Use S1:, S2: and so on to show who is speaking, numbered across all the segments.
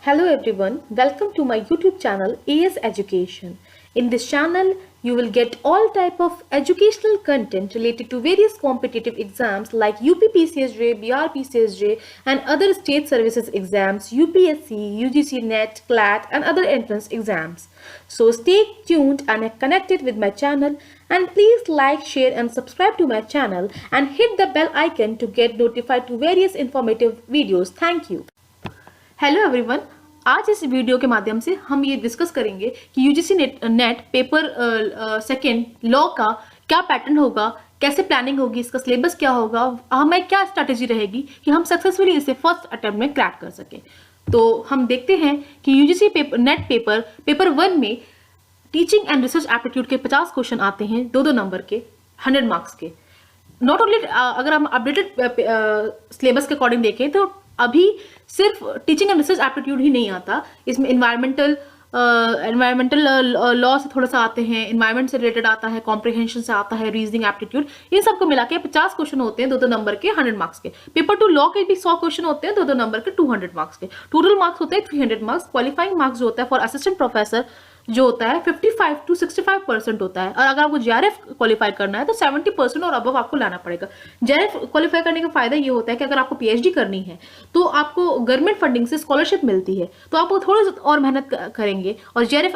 S1: Hello everyone, welcome to my YouTube channel AS Education. In this channel, you will get all type of educational content related to various competitive exams like UPPCSJ, BRPCSJ and other state services exams, UPSC, UGC NET, CLAT and other entrance exams. So stay tuned and connected with my channel and please like, share and subscribe to my channel and hit the bell icon to get notified to various informative videos. Thank you. Hello everyone, आज इस video के माध्यम से हम ये discuss करेंगे कि UGC net paper second law का क्या पैटर्न होगा, कैसे प्लानिंग होगी, इसका सिलेबस क्या होगा, हमें क्या स्ट्रैटेजी रहेगी कि हम सक्सेसफुली इसे फर्स्ट अटेम्प्ट में क्रैक कर सकें। तो हम देखते हैं कि यूजीसी नेट पेपर 1 में टीचिंग एंड रिसर्च एप्टीट्यूड के 50 क्वेश्चन आते हैं, 2-2 नंबर के 100 मार्क्स के। नॉट ओनली अगर हम अपडेटेड सिलेबस के अकॉर्डिंग देखें तो अभी सिर्फ टीचिंग एंड रिसर्च एप्टीट्यूड ही नहीं आता, इसमें इन्वायरमेंटल लॉ से थोड़ा सा आते हैं, इन्वायरमेंट से रिलेटेड आता है, कॉम्प्रिहेंशन से आता है, रीजनिंग एप्टीट्यूड, इन सबको मिला के 50 क्वेश्चन होते हैं 2-2 नंबर के 100 मार्क्स के। पेपर 2 लॉ के भी 100 क्वेश्चन होते हैं 2-2 नंबर के 200 मार्क्स के। टोटल मार्क्स होते हैं 300 मार्क्स। क्वालिफाइंग मार्क्स जो होता है फॉर असिस्टेंट प्रोफेसर जो होता है 55 to 65% होता है, और अगर आपको जेआरएफ क्वालिफाई करना है तो 70% और अबव आपको लाना पड़ेगा। जेआरएफ क्वालिफाई करने का फायदा ये होता है कि अगर आपको पीएचडी करनी है तो आपको गवर्नमेंट फंडिंग से स्कॉलरशिप मिलती है, तो आप थोड़ी और मेहनत करेंगे और जेआरएफ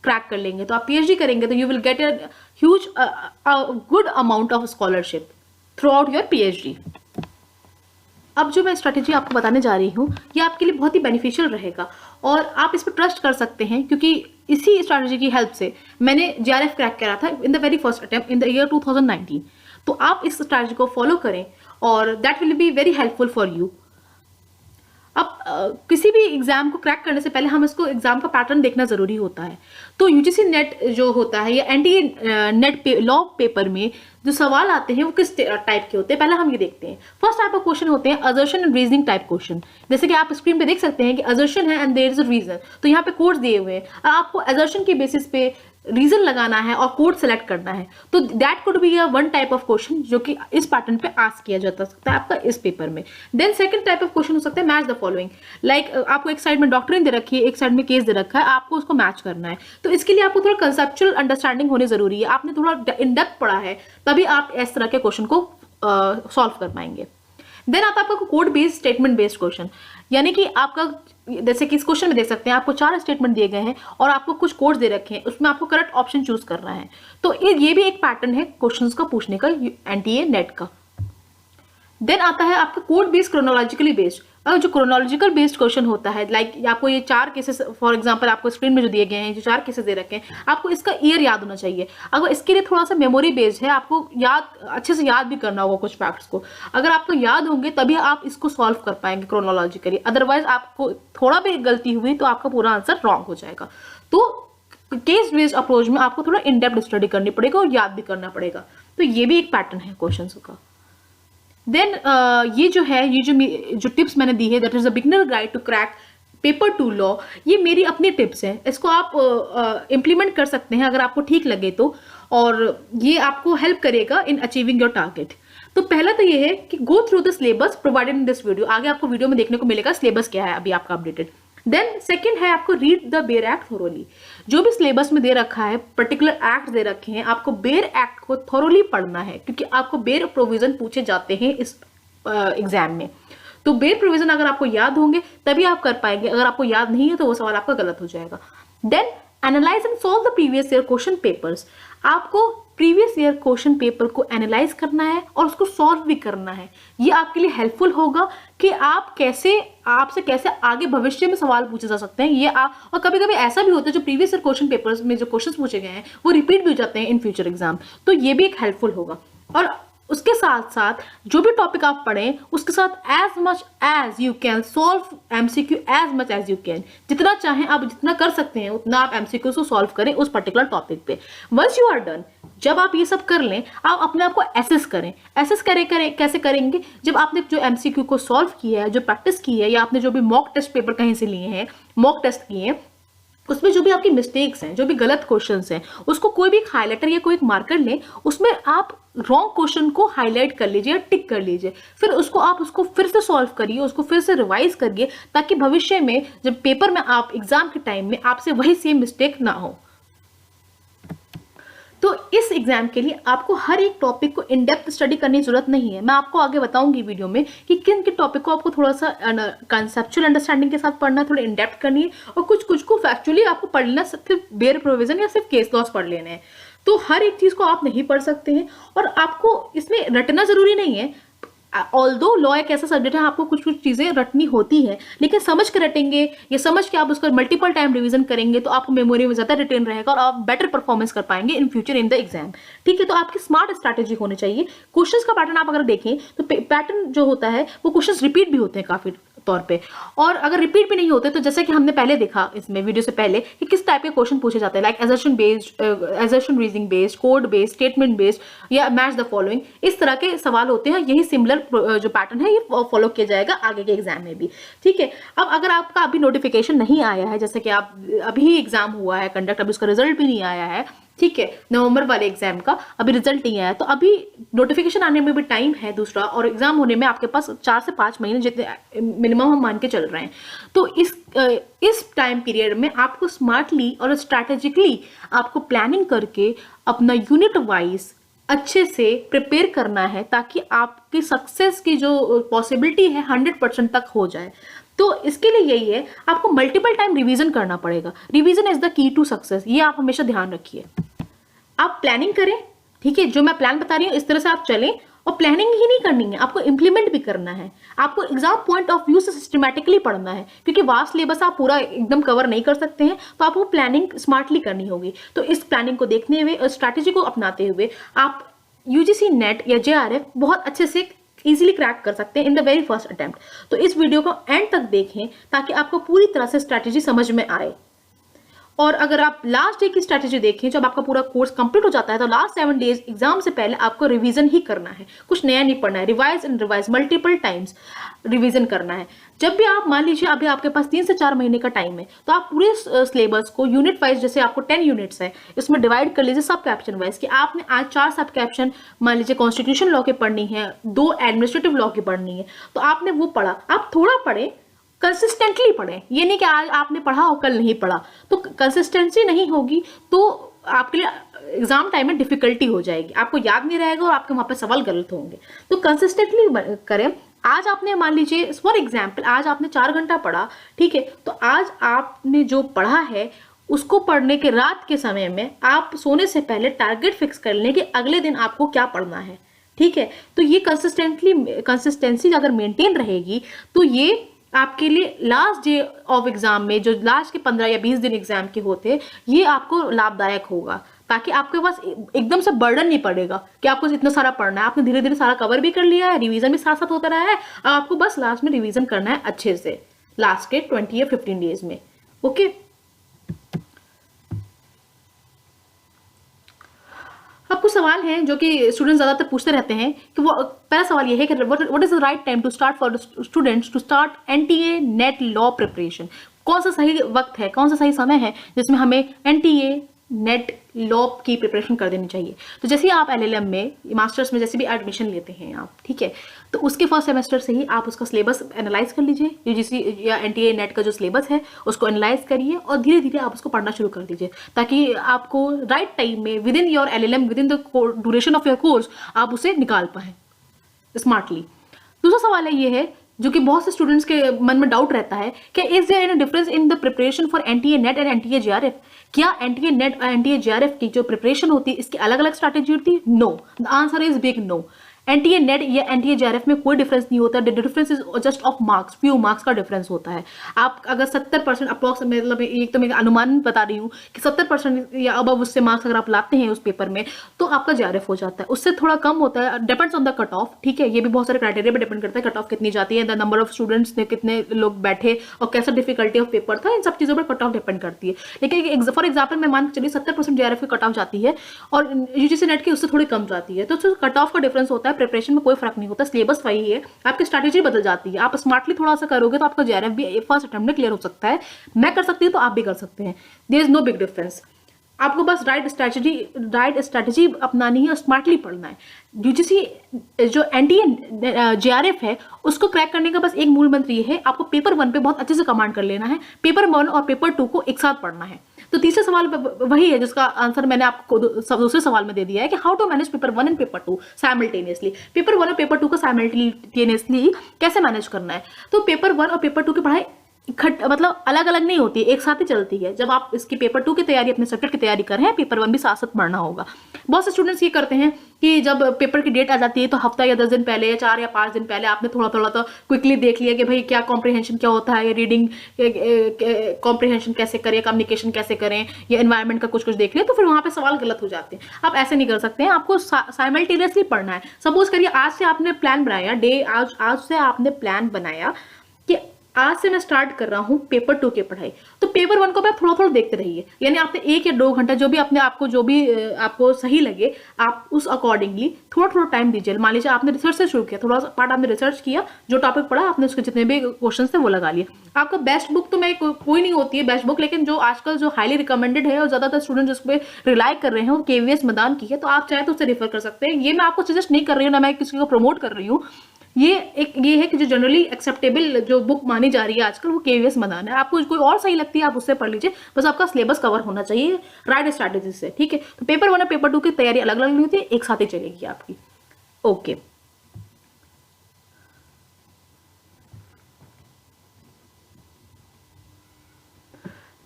S1: क्रैक कर लेंगे तो आप पीएचडी करेंगे तो you will get a huge good amount of scholarship through out your PhD. अब जो मैं स्ट्रैटेजी आपको बताने जा रही हूँ ये आपके लिए बहुत ही बेनिफिशियल रहेगा और आप इस पर ट्रस्ट कर सकते हैं, क्योंकि इसी स्ट्रैटेजी की हेल्प से मैंने जेआरएफ क्रैक करा था in the very first attempt in the year 2019। तो आप इस स्ट्रैटेजी को फॉलो करें और that will be very helpful for you. अब किसी भी एग्जाम को क्रैक करने से पहले हम इसको एग्जाम का पैटर्न देखना जरूरी होता है। तो यूजीसी नेट जो होता है या एनटीए नेट लॉ पेपर में जो सवाल आते हैं वो किस टाइप के होते हैं, पहले हम ये देखते हैं। फर्स्ट टाइप ऑफ क्वेश्चन होते हैं assertion and reasoning type question. जैसे कि आप स्क्रीन पे देख सकते हैं कि असर्शन है and there is a reason, तो यहाँ पे कोड्स दिए हुए हैं, आपको असर्शन के बेसिस पे रीजन लगाना है और कोड सेलेक्ट करना है। तो that could be a one type of question जो कि इस पैटर्न पे आस्क किया जाता सकता है आपका इस पेपर में। Then second type of question हो सकता है मैच द फॉलोइंग, लाइक आपको एक साइड में डॉक्ट्रिन दे रखी है, एक साइड में केस दे रखा है, आपको उसको मैच करना है। तो इसके लिए आपको थोड़ा कंसेप्चुअल अंडरस्टैंडिंग होनी जरूरी है, आपने थोड़ा इन डेप्थ पढ़ा है तभी आप इस तरह के क्वेश्चन को सॉल्व कर पाएंगे। देन आता है आपका code based statement based question, यानी कि आपका जैसे कि इस क्वेश्चन में देख सकते हैं आपको 4 स्टेटमेंट दिए गए हैं और आपको कुछ कोड्स दे रखे हैं, उसमें आपको करेक्ट ऑप्शन चूज करना है। तो ये भी एक पैटर्न है क्वेश्चंस का पूछने का एनटीए नेट का। देन आता है आपका कोड बेस्ड क्रोनोलॉजिकली बेस्ड। और जो क्रोनोलॉजिकल बेस्ड क्वेश्चन होता है, लाइक आपको ये 4 केसेस फॉर एग्जांपल आपको स्क्रीन में जो दिए गए हैं, जो 4 केसेस दे रखे हैं, आपको इसका ईयर याद होना चाहिए। अगर इसके लिए थोड़ा सा मेमोरी बेस्ड है, आपको याद अच्छे से याद भी करना होगा कुछ फैक्ट्स को। अगर आपको याद होंगे तभी आप इसको सॉल्व कर पाएंगे क्रोनोलॉजिकली, अदरवाइज आपको थोड़ा भी गलती हुई तो आपका पूरा आंसर रॉन्ग हो जाएगा। तो केस बेस्ड अप्रोच में आपको थोड़ा इन डेप्थ स्टडी करनी पड़ेगा और याद भी करना पड़ेगा। तो ये भी एक पैटर्न है क्वेश्चन का। देन ये जो है, ये जो टिप्स मैंने दी है, that is a beginner guide to crack paper 2 law, ये मेरी अपनी टिप्स हैं। इसको आप इम्प्लीमेंट कर सकते हैं अगर आपको ठीक लगे तो, और ये आपको हेल्प करेगा इन अचीविंग योर टारगेट। तो पहला तो ये है कि go through the syllabus provided in this video. आगे आपको वीडियो में देखने को मिलेगा सिलेबस क्या है अभी आपका अपडेटेड। देन सेकंड है आपको read the bare act thoroughly. जो भी सिलेबस में दे रखा है, पर्टिकुलर एक्ट दे रखे हैं, आपको बेयर एक्ट को थोरोली पढ़ना है, क्योंकि आपको बेयर प्रोविजन पूछे जाते हैं इस एग्जाम में। तो बेयर प्रोविजन अगर आपको याद होंगे तभी आप कर पाएंगे, अगर आपको याद नहीं है तो वो सवाल आपका गलत हो जाएगा। Then analyse and solve the previous year question papers. आपको प्रीवियस ईयर क्वेश्चन पेपर को एनालाइज करना है और उसको सॉल्व भी करना है। ये आपके लिए हेल्पफुल होगा कि आपसे कैसे आगे भविष्य में सवाल पूछे जा सकते हैं। ये और कभी कभी ऐसा भी होता है जो प्रीवियस ईयर क्वेश्चन पेपर्स में जो क्वेश्चन पूछे गए हैं वो रिपीट भी हो जाते हैं इन फ्यूचर एग्जाम, तो ये भी एक हेल्पफुल होगा। और उसके साथ साथ जो भी टॉपिक आप पढ़ें उसके साथ as much as you can solve MCQ as much as you can. जितना चाहें आप जितना कर सकते हैं उतना आप एमसीक्यू को सॉल्व करें उस पर्टिकुलर टॉपिक पे। वंस यू आर डन, जब आप ये सब कर लें, आप अपने आप को एसेस करें। एसेस करें कैसे करेंगे? जब आपने जो एमसीक्यू को सॉल्व किया है, जो प्रैक्टिस की है, या आपने जो भी मॉक टेस्ट पेपर कहीं से लिए हैं, मॉक टेस्ट किए हैं, उसमें जो भी आपकी मिस्टेक्स हैं, जो भी गलत क्वेश्चंस हैं, उसको कोई भी हाईलाइटर या कोई एक मार्कर लें, उसमें आप रॉन्ग क्वेश्चन को हाईलाइट कर लीजिए या टिक कर लीजिए, फिर उसको फिर से सॉल्व करिए, उसको फिर से रिवाइज करिए, ताकि भविष्य में जब पेपर में आप एग्जाम के टाइम में आपसे वही सेम मिस्टेक ना हो। तो इस एग्जाम के लिए आपको हर एक टॉपिक को इन डेप्थ स्टडी करने की जरूरत नहीं है। मैं आपको आगे बताऊंगी वीडियो में कि किन किन टॉपिक को आपको थोड़ा सा कंसेप्चुअल अंडरस्टैंडिंग के साथ पढ़ना है, थोड़ा इन डेप्थ करनी है, और कुछ कुछ को फैक्चुअली आपको पढ़ लेना, सिर्फ बेयर प्रोविजन या सिर्फ केस लॉस पढ़ लेने हैं। तो हर एक चीज को आप नहीं पढ़ सकते हैं, और आपको इसमें रटना जरूरी नहीं है। ऑल्दो लॉ एक ऐसा सब्जेक्ट है, आपको कुछ कुछ चीजें रटनी होती है, लेकिन समझ के रटेंगे, ये समझ के आप उसका मल्टीपल टाइम रिवीजन करेंगे तो आपको मेमोरी में ज्यादा रिटेन रहेगा और आप बेटर परफॉर्मेंस कर पाएंगे in future in the exam. ठीक है, तो आपकी स्मार्ट स्ट्रैटेजी होनी चाहिए। क्वेश्चंस का पैटर्न आप अगर देखें तो पैटर्न जो होता है वो क्वेश्चंस रिपीट भी होते हैं काफी तौर पे, और अगर रिपीट भी नहीं होते तो जैसे कि हमने पहले देखा इसमें वीडियो से पहले कि किस टाइप के क्वेश्चन पूछे जाते हैं, like assertion based, assertion reasoning based, code based, statement based या मैच द फॉलोइंग, इस तरह के सवाल होते हैं। यही सिमिलर जो पैटर्न है ये फॉलो किया जाएगा आगे के एग्जाम में भी। ठीक है, अब अगर आपका अभी नोटिफिकेशन नहीं आया है, जैसे कि आप अभी एग्जाम हुआ है कंडक्ट, अभी उसका रिजल्ट भी नहीं आया है, ठीक है, नवंबर वाले एग्जाम का अभी रिजल्ट नहीं आया, तो अभी नोटिफिकेशन आने में भी टाइम है दूसरा, और एग्जाम होने में आपके पास 4 से 5 महीने जितने मिनिमम हम मान के चल रहे हैं। तो इस टाइम पीरियड में आपको स्मार्टली और स्ट्रैटेजिकली आपको प्लानिंग करके अपना यूनिट वाइज अच्छे से प्रिपेयर करना है, ताकि आपकी सक्सेस की जो पॉसिबिलिटी है 100% तक हो जाए। तो इसके लिए यही है, आपको मल्टीपल टाइम रिवीजन करना पड़ेगा। Revision is the key to success, ये आप हमेशा ध्यान रखिए। आप प्लानिंग करें, ठीक है, जो मैं प्लान बता रही हूँ इस तरह से आप चलें, और प्लानिंग ही नहीं करनी है, आपको इंप्लीमेंट भी करना है। आपको एग्जाम पॉइंट ऑफ व्यू से सिस्टमैटिकली पढ़ना है, क्योंकि वास्ट सिलेबस आप पूरा एकदम कवर नहीं कर सकते हैं, तो आपको प्लानिंग स्मार्टली करनी होगी। तो इस प्लानिंग को देखते हुए और स्ट्रैटेजी को अपनाते हुए आप यूजीसी नेट या जेआरएफ बहुत अच्छे से इजीली क्रैक कर सकते हैं in the very first attempt. तो इस वीडियो को एंड तक देखें ताकि आपको पूरी तरह से स्ट्रैटेजी समझ में आए। और अगर आप लास्ट डे की स्ट्रैटेजी देखें, जब आपका पूरा कोर्स कंप्लीट हो जाता है, तो लास्ट 7 डेज एग्जाम से पहले आपको रिवीजन ही करना है, कुछ नया नहीं पढ़ना है। Revise and revise multiple times revision करना है। जब भी आप मान लीजिए अभी आपके पास 3 से 4 महीने का टाइम है, तो आप पूरे सिलेबस को यूनिट वाइज, जैसे आपको 10 यूनिट्स है, इसमें डिवाइड कर लीजिए सब कैप्शन वाइज, कि आपने आज 4 सब कैप्शन मान लीजिए कॉन्स्टिट्यूशन लॉ की पढ़नी है, 2 एडमिनिस्ट्रेटिव लॉ की पढ़नी है, तो आपने वो पढ़ा। आप थोड़ा पढ़े, कंसिस्टेंटली पढ़ें, ये नहीं कि आज आपने पढ़ा और कल नहीं पढ़ा, तो कंसिस्टेंसी नहीं होगी तो आपके लिए एग्जाम टाइम में डिफिकल्टी हो जाएगी, आपको याद नहीं रहेगा और आपके वहां पे सवाल गलत होंगे। तो कंसिस्टेंटली करें। आज आपने मान लीजिए फॉर एग्जाम्पल आज आपने 4 घंटा पढ़ा, ठीक है, तो आज आपने जो पढ़ा है उसको पढ़ने के रात के समय में आप सोने से पहले टारगेट फिक्स कर लें कि अगले दिन आपको क्या पढ़ना है। ठीक है, तो ये कंसिस्टेंसी अगर मेंटेन रहेगी तो ये आपके लिए लास्ट डे ऑफ एग्जाम में, जो लास्ट के 15 या 20 दिन एग्जाम के होते, ये आपको लाभदायक होगा, ताकि आपके पास एकदम से बर्डन नहीं पड़ेगा कि आपको इतना सारा पढ़ना है। आपने धीरे धीरे सारा कवर भी कर लिया है, रिवीजन भी साथ साथ होता रहा है, अब आपको बस लास्ट में रिवीजन करना है अच्छे से लास्ट के 20 या 15 डेज में। ओके, अब कुछ सवाल हैं जो कि स्टूडेंट ज्यादातर पूछते रहते हैं कि वो पहला सवाल ये है कि what is the right time to start for students to start NTA NET law preparation. कौन सा सही वक्त है, कौन सा सही समय है जिसमें हमें एनटीए नेट लॉ की प्रिपरेशन कर देनी चाहिए। तो जैसे आप एलएलएम में, मास्टर्स में जैसे भी एडमिशन लेते हैं आप, ठीक है, तो उसके फर्स्ट सेमेस्टर से ही आप उसका सिलेबस एनालाइज कर लीजिए, यूजीसी या एनटीए नेट का जो सिलेबस है उसको एनालाइज करिए और धीरे धीरे आप उसको पढ़ना शुरू कर दीजिए, ताकि आपको राइट टाइम में with in your LLM, with in the duration of your course आप उसे निकाल पाए स्मार्टली। दूसरा सवाल है ये है जो कि बहुत से स्टूडेंट्स के मन में डाउट रहता है कि is there any difference in the preparation for NTA NET and NTA JRF. क्या एनटीए नेट और एनटीए जेआरएफ की जो प्रिपरेशन होती है इसकी अलग अलग स्ट्रैटेजी होती है? No, the answer is big no. NTA NET या एनटीए जेआरएफ में कोई डिफरेंस नहीं होता। The difference is just of marks, few marks का डिफरेंस होता है। आप अगर 70% अप्रॉक्स, मतलब एक तो मैं अनुमान बता रही हूँ कि 70% या अब उससे मार्क्स अगर आप लाते हैं उस पेपर में तो आपका जेआरएफ हो जाता है। उससे थोड़ा कम होता है, depends on the cut off, ठीक है, ये भी बहुत सारे क्राइटेरिया पर डिपेंड करता है, कट ऑफ कितनी जाती है, द नंबर ऑफ स्टूडेंट्स ने कितने लोग बैठे और कैसा डिफिकल्टी ऑफ पेपर था, इन सब चीज़ों पर कट ऑफ डिपेंड करती है। लेकिन फॉर एग्जाम्पल मैं मान के चलिए 70% जेआरएफ की कट ऑफ जाती है और यूजीसी नेट की उससे थोड़ी कम जाती है, तो कट ऑफ का डिफरेंस होता है है, प्रिपरेशन में कोई फर्क नहीं होता, सिलेबस वही है, आपकी स्ट्रैटेजी बदल जाती है। आप स्मार्टली थोड़ा सा करोगे तो आपका जेआरएफ भी फर्स्ट अटेम्प्ट में क्लियर हो सकता है। मैं कर सकती हूँ तो आप भी कर सकते हैं, there is no big difference. आपको बस राइट स्ट्रैटेजी अपनानी है और स्मार्टली पढ़ना है। यूजीसी जो एनडीए जेआरएफ है उसको क्रैक करने का बस एक मूल मंत्र ये है, आपको पेपर 1 पे बहुत अच्छे से कमांड कर लेना है, पेपर 1 और पेपर 2 को एक साथ पढ़ना है। तो तीसरे सवाल वही है जिसका आंसर मैंने आपको दूसरे सवाल में दे दिया है कि how to manage paper 1 and paper 2 simultaneously. Paper 1 और पेपर 2 को साइमल्टेनियसली कैसे मैनेज करना है? तो पेपर 1 और पेपर 2 की पढ़ाई मतलब अलग अलग नहीं होती है, एक साथ ही चलती है। जब आप इसकी पेपर 2 की तैयारी, अपने सब्जेक्ट की तैयारी कर रहे हैं, पेपर 1 भी साथ साथ पढ़ना होगा। बहुत से स्टूडेंट्स ये करते हैं कि जब पेपर की डेट आ जाती है तो हफ्ता या 10 दिन पहले या 4 या 5 दिन पहले आपने थोड़ा थोड़ा तो क्विकली देख लिया कि भाई क्या कॉम्प्रिहेंशन क्या होता है, या रीडिंग कॉम्प्रिहेंशन कैसे करें, कम्युनिकेशन कैसे करें, या एनवायरमेंट का कुछ देख लिया, तो फिर वहां पे सवाल गलत हो जाते हैं। आप ऐसे नहीं कर सकते हैं, आपको साइमल्टेनियसली पढ़ना है। सपोज करिए आज से आपने प्लान बनाया, आज से आपने प्लान बनाया कि आज से मैं स्टार्ट कर रहा हूं पेपर 2 की पढ़ाई, तो पेपर 1 को आप थोड़ा थोड़ा देखते रहिए। यानी आपने 1 या 2 घंटा जो भी आपको सही लगे, आप उस अकॉर्डिंगली थोड़ा थोड़ा टाइम दीजिए। मान लीजिए आपने रिसर्च से शुरू किया, थोड़ा सा पार्ट आपने रिसर्च किया, जो टॉपिक पढ़ा आपने उसके जितने भी क्वेश्चन थे वो लगा लिए। आपका बेस्ट बुक तो मैं कोई नहीं होती है बेस्ट बुक, लेकिन जो आजकल जो हाईली रिकमेंडेड है और ज्यादातर स्टूडेंट जिस पे रिलाई कर रहे हैं वो केवीएस मैदान की है, तो आप चाहे तो उसे रेफर कर सकते हैं। ये मैं आपको सजेस्ट नहीं कर रही हूँ, ना मैं किसी को प्रमोट कर रही हूँ। ये है कि जो जनरली एक्सेप्टेबल जो बुक मानी जा रही है आजकल वो केवीएस मैदान है। आपको कोई और सही लगती है आप उससे पढ़ लीजिए, बस आपका सिलेबस कवर होना चाहिए राइट स्ट्रैटेजी से, ठीक है। तो पेपर 1 और पेपर 2 की तैयारी अलग अलग नहीं होती, एक साथ ही चलेगी आपकी। Okay,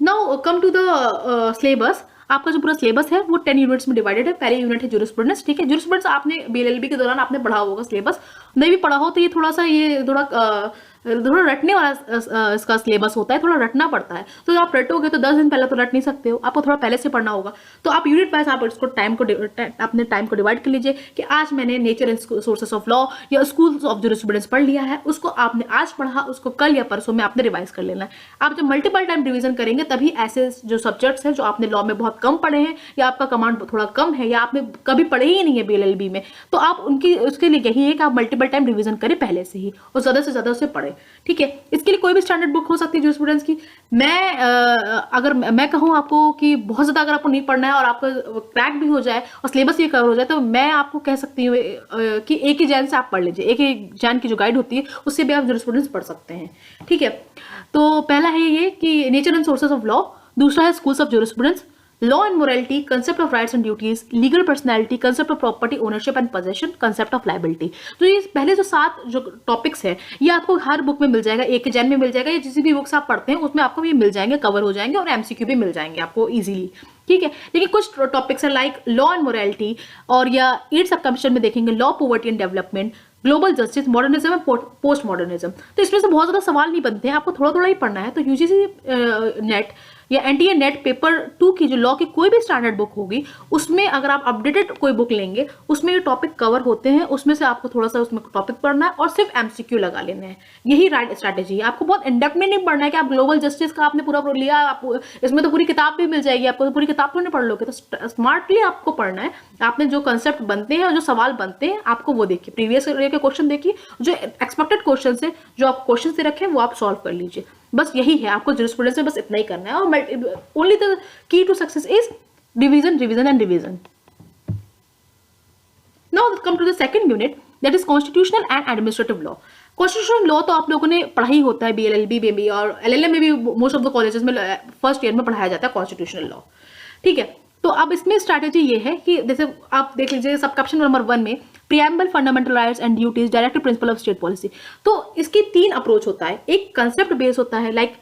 S1: now come to the syllabus. आपका जो पूरा सिलेबस है वो 10 यूनिट्स में डिवाइडेड है। पहली यूनिट है ज्यूरिस्प्रूडेंस, ठीक है। ज्यूरिस्प्रूडेंस आपने बीएलएलबी के दौरान आपने पढ़ा होगा, सिलेबस नहीं भी पढ़ा हो तो ये थोड़ा रटने वाला इसका सिलेबस होता है, थोड़ा रटना पड़ता है। तो जब आप रटोगे तो 10 दिन पहले तो रट नहीं सकते हो, आपको थोड़ा पहले से पढ़ना होगा। तो आप यूनिट वाइज आप इसको अपने टाइम को डिवाइड कर लीजिए कि आज मैंने nature and sources of law या स्कूल्स ऑफ ज्यूरिस्प्रूडेंस पढ़ लिया है, उसको आपने आज पढ़ा, उसको कल या परसों में आपने रिवाइज कर लेना है। आप जब मल्टीपल टाइम रिविजन करेंगे तभी ऐसे जो सब्जेक्ट्स हैं जो आपने लॉ में बहुत कम पढ़े हैं, या आपका कमांड थोड़ा कम है, या आपने कभी पढ़े ही नहीं है बीएलएलबी में, तो आप उसके लिए यही है कि आप मल्टीपल टाइम रिवीजन करें पहले से ही और ज्यादा से ज्यादा उसे पढ़े, ठीक है। इसके लिए कोई भी स्टैंडर्ड बुक हो सकती है ज्यूरिस्प्रूडेंस की। अगर मैं कहूँ आपको कि बहुत ज्यादा अगर आपको नहीं पढ़ना है और आपका क्रैक भी हो जाए और सिलेबस भी कवर हो जाए, तो मैं आपको कह सकती हूँ कि एक ही जैन से आप पढ़ लीजिए। एक ही जैन की जो गाइड होती है उससे भी आप ज्यूरिस्प्रूडेंस पढ़ सकते हैं, ठीक है। तो पहला है ये कि nature and sources of law, दूसरा है schools of jurisprudence, law and morality, concept of rights and duties, legal personality, concept of property ownership and possession, concept of liability. तो ये पहले जो 7 जो टॉपिक्स है ये आपको हर बुक में मिल जाएगा, एक जैन में मिल जाएगा, या जिस भी बुक्स आप पढ़ते हैं उसमें आपको ये मिल जाएंगे, कवर हो जाएंगे, और एमसीक्यू भी मिल जाएंगे आपको इजीली, ठीक है। लेकिन कुछ टॉपिक्स है लाइक लॉ एंड मोरालिटी, और या 8 सब कमीशन में देखेंगे law, poverty and development, global justice, modernism and post modernism. तो इसमें से बहुत ज्यादा सवाल नहीं बनते हैं, आपको थोड़ा थोड़ा ही पढ़ना है। तो यूजीसी नेट या एनटीए नेट पेपर 2 की जो लॉ की कोई भी स्टैंडर्ड बुक होगी उसमें अगर आप अपडेटेड कोई बुक लेंगे उसमें ये टॉपिक कवर होते हैं, उसमें से आपको थोड़ा सा उसमें टॉपिक पढ़ना है और सिर्फ एमसीक्यू लगा लेना है। यही राइट स्ट्रैटेजी है। आपको बहुत इंडेप्थ में नहीं पढ़ना है कि आप ग्लोबल जस्टिस का आपने पूरा लिया, आप इसमें तो पूरी किताब भी मिल जाएगी आपको, तो पूरी किताब तो नहीं पढ़ लोगे। तो स्मार्टली आपको पढ़ना है, आपने जो कंसेप्ट बनते हैं और जो सवाल बनते हैं आपको वो देखिए, प्रीवियस ईयर के क्वेश्चन देखिए, जो एक्सपेक्टेड क्वेश्चन है जो आप क्वेश्चन दे रखे हैं वो आप सॉल्व कर लीजिए। बस यही है, आपको ज्यूरिस्प्रूडेंस में बस इतना ही करना है। और only the key to success is revision, revision and revision. Now come to the second unit, that is constitutional and administrative law. Constitutional law तो आप लोगों ने पढ़ा ही होता है, बीएलएलबी में भी और एलएलएम में भी मोस्ट ऑफ द कॉलेजेस में फर्स्ट ईयर में पढ़ाया जाता है कॉन्स्टिट्यूशनल लॉ, ठीक है। तो अब इसमें स्ट्रैटेजी ये है कि जैसे आप देख लीजिए सब कैप्शन नंबर 1 में preamble, fundamental rights and duties, directive principle of state policy. तो इसकी 3 अप्रोच होता है। एक कंसेप्ट बेस होता है लाइक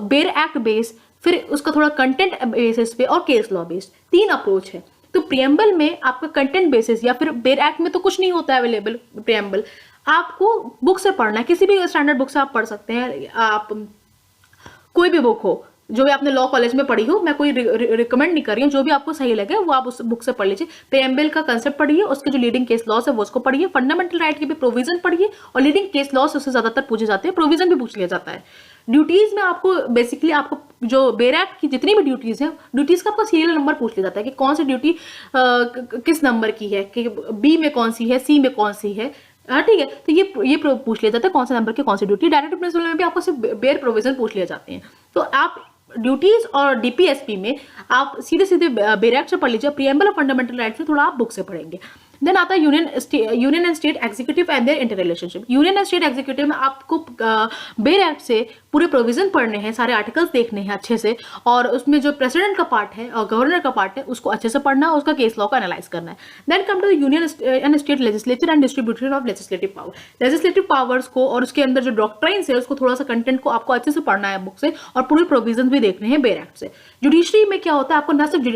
S1: बेर एक्ट बेस, फिर उसका थोड़ा कंटेंट बेसिस पे, और केस लॉ बेस्ड। 3 अप्रोच है। तो प्रीएम्बल में आपका कंटेंट बेसिस, या फिर बेर एक्ट में तो कुछ नहीं होता है अवेलेबल प्रीएम्बल, आपको बुक से पढ़ना है, किसी भी स्टैंडर्ड बुक से आप पढ़ सकते हैं। आप कोई भी बुक हो जो भी आपने लॉ कॉलेज में पढ़ी हो, मैं कोई रिकमेंड नहीं कर रही हूँ, जो भी आपको सही लगे वो आप उस बुक से पढ़ लीजिए। प्रीएम्बल का कंसेप्ट पढ़िए, उसके जो लीडिंग केस लॉस है वो उसको पढ़िए, फंडामेंटल राइट के भी प्रोविजन पढ़िए, और लीडिंग केस लॉस उससे ज्यादातर पूछे जाते हैं, प्रोविजन भी पूछ लिया जाता है। ड्यूटीज में आपको बेसिकली आपको जो बेयर एक्ट की जितनी भी ड्यूटीज है, ड्यूटीज का आपको सीरियल नंबर पूछ लिया जाता है कि कौन सी ड्यूटी किस नंबर की है, कि बी में कौन सी है, सी में कौन सी है। हाँ ठीक है, तो ये पूछ लिया जाता है कौन से नंबर की कौन सी ड्यूटी। डायरेक्टिव प्रिंसिपल में भी आपको सिर्फ बेयर प्रोविजन पूछ लिए जाते हैं। तो आप ड्यूटीज और डीपीएसपी में आप सीधे सीधे बेयर एक्ट से पढ़ लीजिए, प्रीएम्बल ऑफ फंडामेंटल राइट्स में थोड़ा आप बुक से पढ़ेंगे। देन आता है union and state executive and their interrelationship. Union and state executive में आपको बेयर एक्ट से पूरे प्रोविजन पढ़ने हैं, सारे आर्टिकल्स देखने हैं अच्छे से, और उसमें जो प्रेसिडेंट का पार्ट है और गवर्नर का पार्ट है उसको अच्छे से पढ़ना है, उसका केस लॉ को एनालाइज करना है। Then come to the union and state legislature and distribution of legislative power. Legislative powers को और उसके अंदर जो डॉक्ट्राइन्स है उसको थोड़ा सा कंटेंट को आपको अच्छे से पढ़ना है बुक से, और पूरे प्रोविजन भी देखने हैं बेयर एक्ट से। जुडिशरी में क्या होता है, आपको ना सिर्फ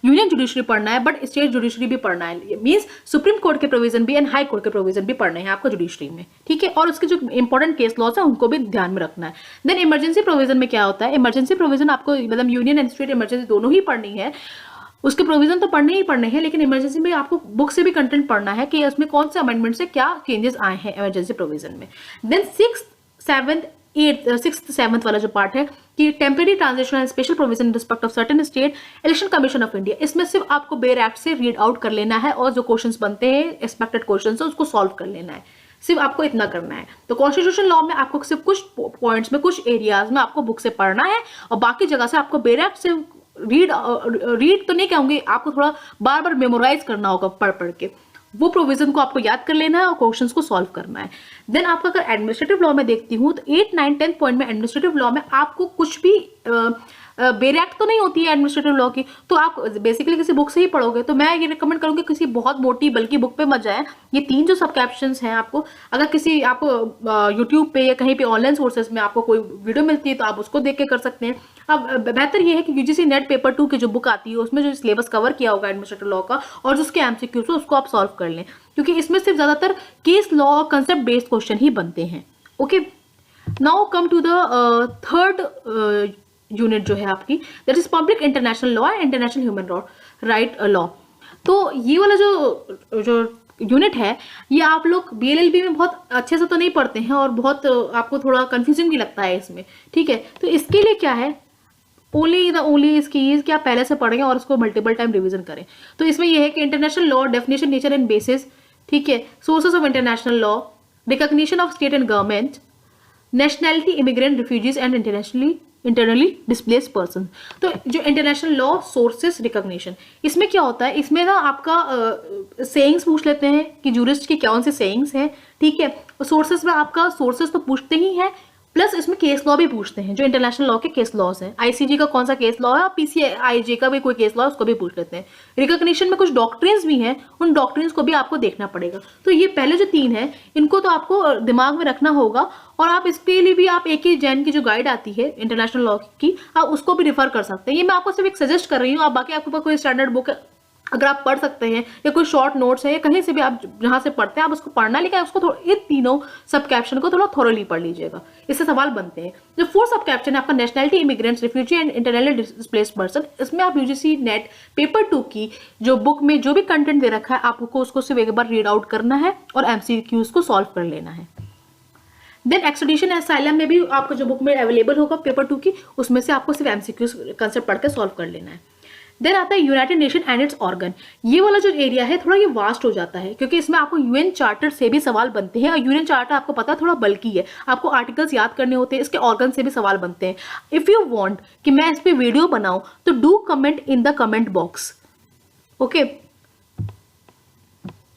S1: यूनियन जुडिशरी पढ़ना है बट स्टेट जुडिशरी भी पढ़ना है, मींस सुप्रीम कोर्ट के प्रोविजन भी एंड हाई कोर्ट के प्रोविजन भी पढ़ने हैं आपको जुडिशरी में, ठीक है। और उसके जो इंपॉर्टेंट केस लॉज है उनको भी ध्यान में रखना है। देन इमरजेंसी प्रोविजन में क्या होता है, इमरजेंसी प्रोविजन आपको मतलब यूनियन एंड स्टेट इमरजेंसी दोनों ही पढ़नी है, उसके प्रोविजन तो पढ़ने ही पढ़ने हैं, लेकिन इमरजेंसी में आपको बुक से भी कंटेंट पढ़ना है कि उसमें कौन से अमेंडमेंट से क्या चेंजेस आए हैं इमरजेंसी प्रोविजन में। देन 6th 7th वाला जो पार्ट है कि temporary transition and special provision in respect of certain state, election commission of India, इसमें सिर्फ आपको बेयर एक्ट से रीड आउट कर लेना है और जो क्वेश्चंस बनते हैं एक्सपेक्टेड क्वेश्चंस है उसको सॉल्व कर लेना है, सिर्फ आपको इतना करना है। तो कॉन्स्टिट्यूशन लॉ में आपको सिर्फ कुछ पॉइंट्स में कुछ एरियाज में आपको बुक से पढ़ना है और बाकी जगह से आपको बेयर एक्ट से रीड तो नहीं कहूंगी, आपको थोड़ा बार बार मेमोराइज करना होगा पढ़ पढ़ के, वो प्रोविजन को आपको याद कर लेना है और क्वेश्चंस को सॉल्व करना है। देन आपका अगर एडमिनिस्ट्रेटिव लॉ में देखती हूँ तो 8, 9, 10 पॉइंट में एडमिनिस्ट्रेटिव लॉ में आपको कुछ भी बेयर एक्ट तो नहीं होती है एडमिनिस्ट्रेटिव लॉ की, तो आप बेसिकली किसी बुक से ही पढ़ोगे। तो मैं ये रिकमेंड करूंगी किसी बहुत मोटी बल्कि बुक पे मत जाए। ये 3 जो सब कैप्शंस हैं आपको, अगर किसी आपको यूट्यूब पे या कहीं पे ऑनलाइन सोर्सेज में आपको कोई वीडियो मिलती है तो आप उसको देख के कर सकते हैं। अब बेहतर ये है कि यूजीसी नेट पेपर 2 की जो बुक आती है उसमें जो सिलेबस कवर किया होगा एडमिनिस्ट्रेटिव लॉ का और जो उसके एमसीक्यूज है उसको आप सॉल्व कर लें, क्योंकि इसमें सिर्फ ज्यादातर केस लॉ और कंसेप्ट बेस्ड क्वेश्चन ही बनते हैं। Okay, now come to the third unit जो है आपकी, that is public international law and international human right law. तो ये वाला जो यूनिट है ये आप लोग बीएलएलबी में बहुत अच्छे से तो नहीं पढ़ते हैं और बहुत आपको थोड़ा कंफ्यूजिंग भी लगता है इसमें, ठीक है। तो इसके लिए क्या है, ओनली इसकी कि आप पहले से पढ़ेंगे और उसको मल्टीपल टाइम रिवीजन करें। तो इसमें यह है कि international law, definition, nature and bases, ठीक है, sources of international law, recognition of state and government, nationality, immigrant, refugees and internally displaced person. तो जो इंटरनेशनल लॉ, सोर्सेस, रिकॉग्निशन, इसमें क्या होता है, इसमें ना आपका सेइंग्स पूछ लेते हैं कि जूरिस्ट की कौन से सेइंग्स हैं, ठीक है। सोर्सेस में आपका सोर्सेस तो पूछते ही हैं, प्लस इसमें केस लॉ भी पूछते हैं, जो इंटरनेशनल लॉ के केस लॉज हैं। आईसीजे का कौन सा केस लॉ है, पीसीआईजे का भी कोई केस लॉ है उसको भी पूछ लेते हैं। रिकॉग्निशन में कुछ डॉक्ट्रिन्स भी हैं, उन डॉक्ट्रिन्स को भी आपको देखना पड़ेगा। तो ये पहले जो 3 है इनको तो आपको दिमाग में रखना होगा, और आप इसके लिए भी आप AK जैन की जो गाइड आती है इंटरनेशनल लॉ की, आप उसको भी रिफर कर सकते हैं। ये मैं आपको सिर्फ एक सजेस्ट कर रही हूँ, आप बाकी आपके पास कोई स्टैंडर्ड बुक अगर आप पढ़ सकते हैं या कोई शॉर्ट नोट्स है या कहीं से भी आप जहां से पढ़ते हैं आप उसको पढ़ना, लेकिन उसको थोड़ा ये तीनों सब कैप्शन को थोड़ा थोरली पढ़ लीजिएगा, इससे सवाल बनते हैं। जो 4th सब कैप्शन है आपका nationality, immigrants, refugee and internally displaced person, इसमें आप यूजीसी नेट पेपर 2 की जो बुक में जो भी कंटेंट दे रखा है आपको उसको सिर्फ एक बार रीड आउट करना है और एमसीक्यूज को सॉल्व कर लेना है। देन एक्सट्रेडिशन असाइलम में भी आपको जो बुक में अवेलेबल होगा पेपर 2 की, उसमें से आपको सिर्फ एमसीक्यूज कंसेप्ट पढ़ के सॉल्व कर लेना है। देन आता है United nation and it's organ. ये वाला जो एरिया है थोड़ा ये वास्ट हो जाता है, क्योंकि इसमें आपको यूएन चार्टर से भी सवाल बनते हैं, और यूएन चार्टर आपको पता है थोड़ा बल्कि है, आपको आर्टिकल्स याद करने होते हैं, इसके ऑर्गन से भी सवाल बनते हैं। इफ यू वांट कि मैं इस पे वीडियो बनाऊं तो do comment in the comment box, okay.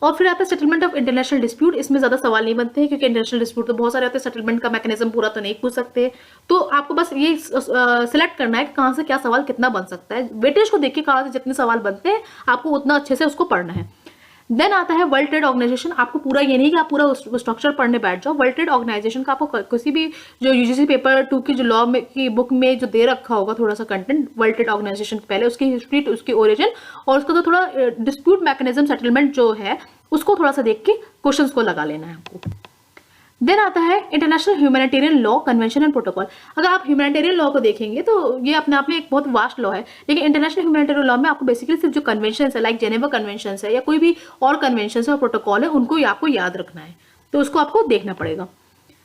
S1: और फिर आता है सेटलमेंट ऑफ इंटरनेशनल डिस्प्यूट, इसमें ज्यादा सवाल नहीं बनते हैं क्योंकि इंटरनेशनल डिस्प्यूट तो बहुत सारे होते हैं, सेटलमेंट का मैकेनिज्म पूरा तो नहीं पूछ सकते, तो आपको बस ये सिलेक्ट करना है कि कहाँ से क्या सवाल कितना बन सकता है। वेटेज को देखिए, कहाँ से जितने सवाल बनते हैं आपको उतना अच्छे से उसको पढ़ना है। देन आता है वर्ल्ड ट्रेड ऑर्गेनाइजेशन। आपको पूरा ये नहीं कि आप पूरा स्ट्रक्चर पढ़ने बैठ जाओ, वर्ल्ड ट्रेड ऑर्गेनाइजेशन का आपको किसी भी जो यूजीसी पेपर 2 की जो लॉ में की बुक में जो दे रखा होगा थोड़ा सा कंटेंट वर्ल्ड ट्रेड ऑर्गेनाइजेशन, पहले उसकी हिस्ट्री, उसकी ओरिजिन और उसका तो थोड़ा डिस्प्यूट मैकेनिज्म सेटलमेंट जो है उसको थोड़ा सा देख के क्वेश्चंस को लगा लेना है आपको। देन आता है international humanitarian law, convention and protocol. अगर आप ह्यूमैनिटेरियन लॉ को देखेंगे तो ये अपने आप में एक बहुत वास्ट लॉ है, लेकिन इंटरनेशनल ह्यूमैनिटेरियन लॉ में आपको बेसिकली सिर्फ जो कन्वेंशन है लाइक जेनेवा कन्वेंशन है या कोई भी और कन्वेंशन है और प्रोटोकॉल है उनको आपको याद रखना है, तो उसको आपको देखना पड़ेगा।